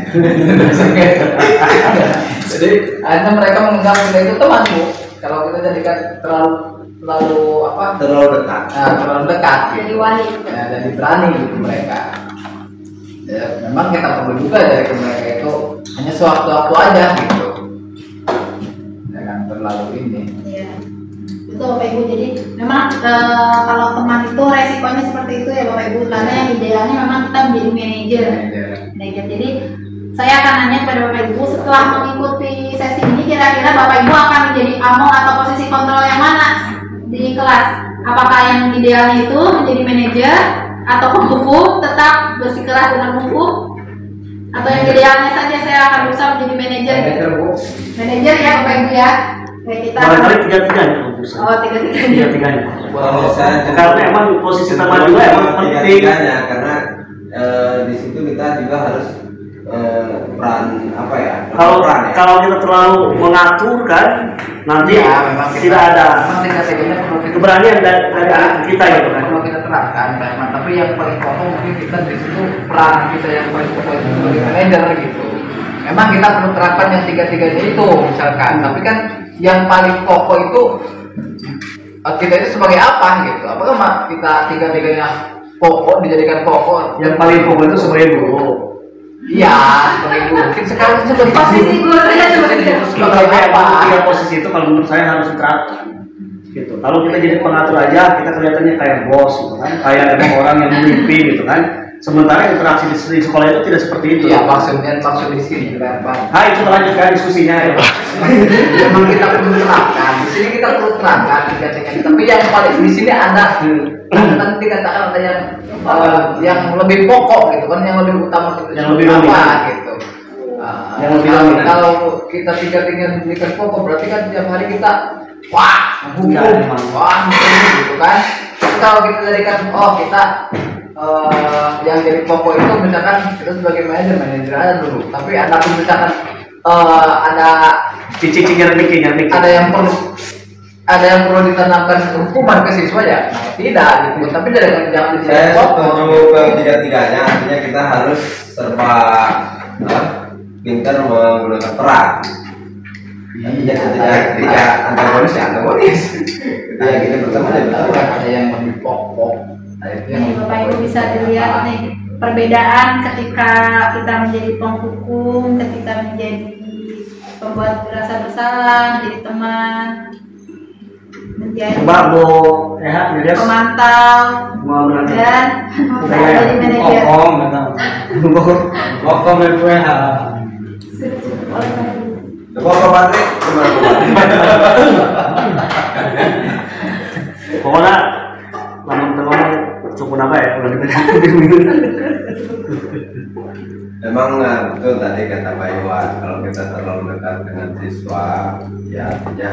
Jadi akhirnya mereka menganggap kita itu teman Bu. Kalau kita jadikan terlalu dekat gitu.
Jadi wali.
Ya, jadi berani gitu mereka. Ya, memang kita perlu juga dari mereka itu hanya sewaktu-waktu aja gitu, jangan terlalu ini.
Iya, betul Bapak Ibu. Jadi memang kalau teman itu resikonya seperti itu ya Bapak Ibu, karena yang idealnya memang kita menjadi manajer. Jadi saya akan nanya kepada Bapak Ibu, setelah mengikuti sesi ini kira-kira Bapak Ibu akan menjadi among atau posisi kontrol yang mana di kelas? Apakah yang idealnya itu menjadi manajer atau penghukum, tetap bersikeras dengan hukum, atau yang idealnya saja saya akan berusaha menjadi manajer gitu? Manajer ya Bapak Ibu ya. Baik, kita
Barangkali tiga-tiganya.
Oh, tiga-tiganya.
Tiga-tiganya.
Kalau saya
Karena emang posisi teman juga emang penting.
tiga-tiganya, karena di situ kita juga harus peran apa ya? Peran ya.
Kalau kita terlalu mengatur kan, nanti
Ya, memang
tidak ada
memang tiga-tiganya perlu kita
keberanian dari kita gitu kan.
perlu kita terapkan, karena tapi yang paling pokok mungkin kita di situ peran kita yang paling pokok itu sebagai manajer gitu. Memang kita perlu terapkan yang tiga-tiganya itu misalkan, tapi kan yang paling pokok itu kita itu sebagai apa gitu? Apakah kita tiga-tiganya pokok dijadikan pokok?
Yang paling pokok itu sebagai guru.
Iya, sebagai guru. Mungkin sekarang sebagai
Posisi gurunya
sebagai apa?
Tiga posisi itu kalau menurut saya harus diterapkan. Gitu. Kalau kita jadi pengatur aja, kita kelihatannya kayak bos, gitu kan? Kayak emang orang yang memimpin, gitu kan? Sementara interaksi di sekolah itu tidak seperti itu.
Iya, maksud di sini juga Pak.
Hai, coba lanjutkan diskusinya ya.
Memang kita perlu terapkan. Di sini kita perlu terapkan tiga-tiganya. Tapi yang paling di sini ada nanti katakan ada yang lebih pokok gitu kan, yang lebih utama gitu.
Yang lebih
apa
dominan.
gitu.
Yang lebih dominan.
Kalau kita tiga-tiganya memberikan pokok berarti kan tiap hari kita wah hukum,
Ya,
wah hukum gitu kan. Tapi kalau kita jadikan kita yang jadi pokok itu misalkan kita sebagai manajer aja dulu. Tapi ada pun misalkan ada
Cici nyermiki.
ada yang perlu ditanamkan hukuman ke siswa ya tidak gitu, tapi jangan
Saya
dijadikan pokok.
setuju ke tiga-tiganya, artinya kita harus serba pintar menggunakan peran. Artinya ketika antagonis ya antagonis. Ketika kita bertemu ya bertemu.
Ada yang lebih pokok. Nah, itu yang
Nih, Bapak Ibu bisa dilihat nih perbedaan ketika kita menjadi penghukum, ketika menjadi pembuat merasa bersalah, menjadi teman, menjadi
Coba mau Nirias
pemantau
mau menantu.
dan menjadi manajer.
Kokom dan gue
Coba Pak Patrick, gimana Pak Patrick?
pokoknya teman-teman cukup apa ya udah
Memang betul tadi kata Pak Iwan, kalau kita terlalu dekat dengan siswa, ya artinya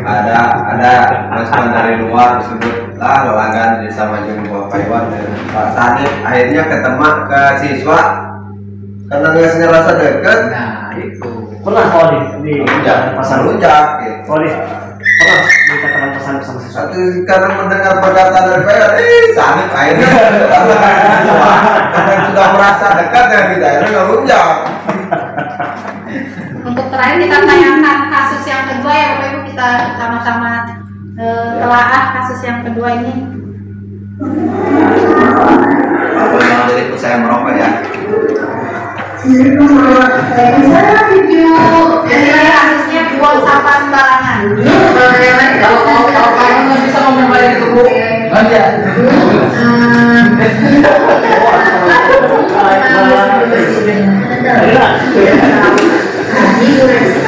ada masukan dari luar disebut lagan sama jumpa Pak Iwan dan Pak Sani, akhirnya ketemu ke siswa karena nggak ngerasa dekat.
nah itu
pernah kau di
Pasar rujak gitu.
kau pernah dikatakan pesan-pesan siswa
Satu karena mendengar perkataan dari Pak Iwan, Sani akhirnya karena sudah merasa dekat dengan kita, akhirnya nggak rujak.
Untuk terakhir kita tayangkan kasus yang kedua ya Bapak Ibu, kita sama-sama telaah kasus yang kedua ini.
Apa yang dari ikut saya merokok ya?
Jadi kasusnya buang sampah sembarangan.
kalau kamu nggak bisa ngomong kayak gitu Bu, nanti ya.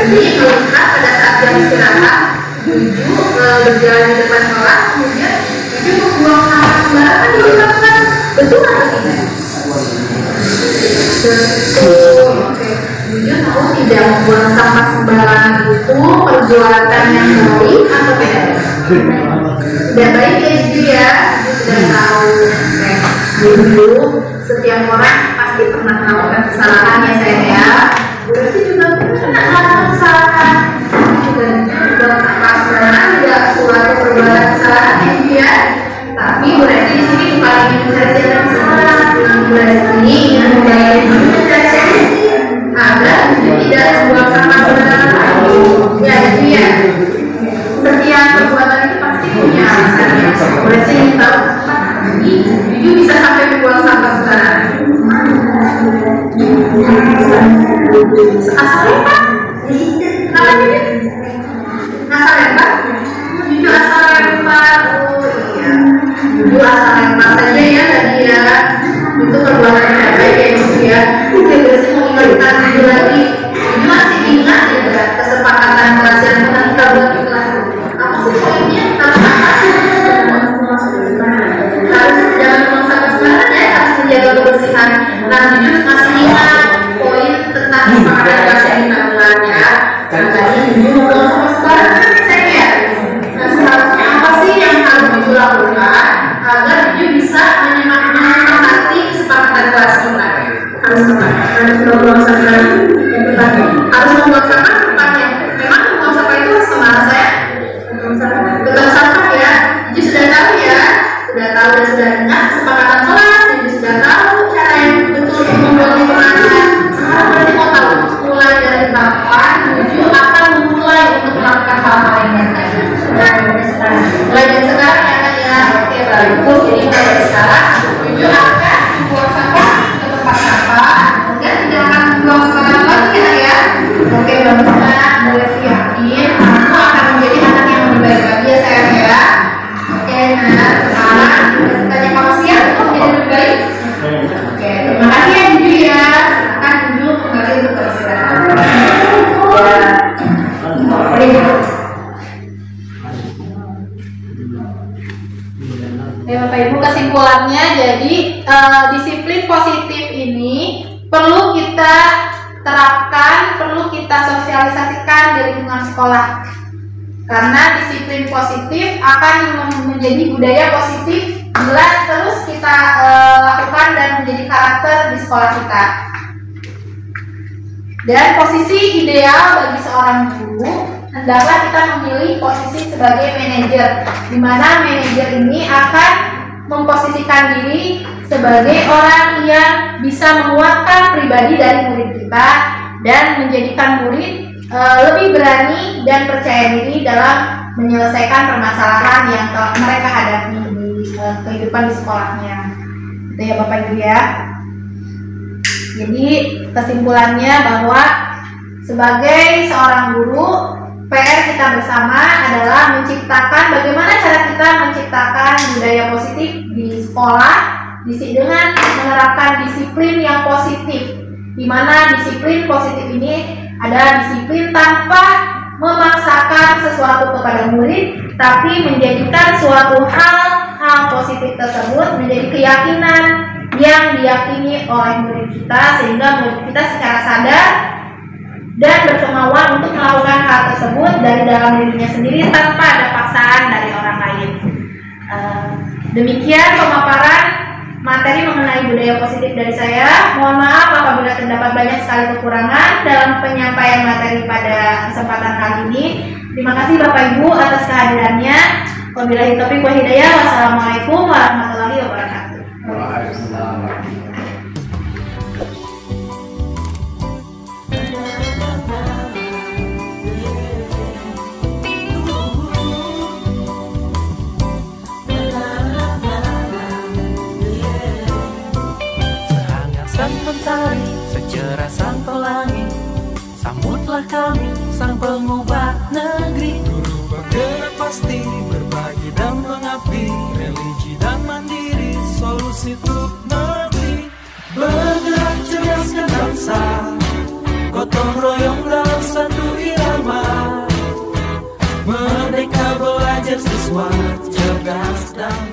Jadi melihat pada saat jam istirahat, Tuju berjalan di depan kelas, kemudian Tuju membuang sampah sembarangan di depan kelas. Betul atau tidak? Betul. Oke. Tuju tahu tidak membuang sampah sembarangan itu perbuatan yang baik atau tidak? Tidak baik ya Tuju ya. Tuju sudah tahu. Oke. Tuju setiap orang pasti pernah melakukan kesalahan ya sayang ya. Berarti juga pernah melakukan kesalahan. Juga sampah sembarangan juga suatu perbuatan kesalahan ya Tuju ya. Tapi berarti di sini bukan ingin menceritakan kesalahan. Berarti ingin membayar agar tidak membuang sampah sembarangan lagi. Ya itu ya. Setiap perbuatan itu pasti punya alasan ya. Berarti ingin tahu ini Tuju bisa sampai membuang sampah sembarangan. Asal lempar? Namanya dia? Asal lempar? Tuju asal lempar. Oh iya. Tuju asal lempar saja ya tadi ya. Itu perbuatan yang tidak baik ya Tuju ya. Oke, berarti mau ingatkan Tuju lagi. Tuju masih ingat ya kesepakatan kelas yang pernah kita buat di kelas. Apa sih poinnya? Harus jangan buang sampah sembarangan ya, harus menjaga kebersihan. Nah, Tuju masih ingat poin tentang kesepakatan kelas yang kita buat ya. Makanya Tuju mau buang sampah sembarangan ya sayang ya. Nah, seharusnya apa sih yang harus Tuju lakukan agar Tuju bisa menyemangati kesepakatan kelas kita? Harus membuang sampah yang pertama. Harus membuang sampah tempatnya. Memang membuang sampah itu harus kemana saya? Tukang sampah ya. Tuju sudah tahu ya. Oke Bapak Ibu, kesimpulannya jadi disiplin positif ini perlu kita terapkan, perlu kita sosialisasikan di lingkungan sekolah. Karena disiplin positif akan menjadi budaya positif bila terus kita lakukan dan menjadi karakter di sekolah kita. Dan posisi ideal bagi seorang guru hendaklah kita memilih posisi sebagai manajer, di mana manajer ini akan memposisikan diri sebagai orang yang bisa menguatkan pribadi dari murid kita dan menjadikan murid lebih berani dan percaya diri dalam menyelesaikan permasalahan yang mereka hadapi di kehidupan di sekolahnya. Itu ya Bapak Ibu ya. Jadi kesimpulannya bahwa sebagai seorang guru, PR kita bersama adalah menciptakan bagaimana cara kita menciptakan budaya positif di sekolah dengan menerapkan disiplin yang positif, di mana disiplin positif ini adalah disiplin tanpa memaksakan sesuatu kepada murid, tapi menjadikan suatu hal positif tersebut menjadi keyakinan yang diyakini oleh murid kita, sehingga murid kita secara sadar dan berkemauan untuk melakukan hal tersebut dari dalam dirinya sendiri tanpa ada paksaan dari orang lain. Demikian pemaparan materi mengenai budaya positif dari saya. Mohon maaf apabila terdapat banyak sekali kekurangan dalam penyampaian materi pada kesempatan kali ini. Terima kasih Bapak Ibu atas kehadirannya. Wabillahi taufiq wal hidayah. Wassalamualaikum warahmatullahi wabarakatuh.
Waalaikumsalam.
Sang mentari, secerah sang pelangi, sambutlah kami, sang pengubah negeri.
Guru bergerak pasti, berbagi dan mengabdi, religi dan mandiri, solusi untuk negeri. Bergerak cerdaskan bangsa, gotong royong dalam satu irama. Merdeka belajar siswa, cerdas dan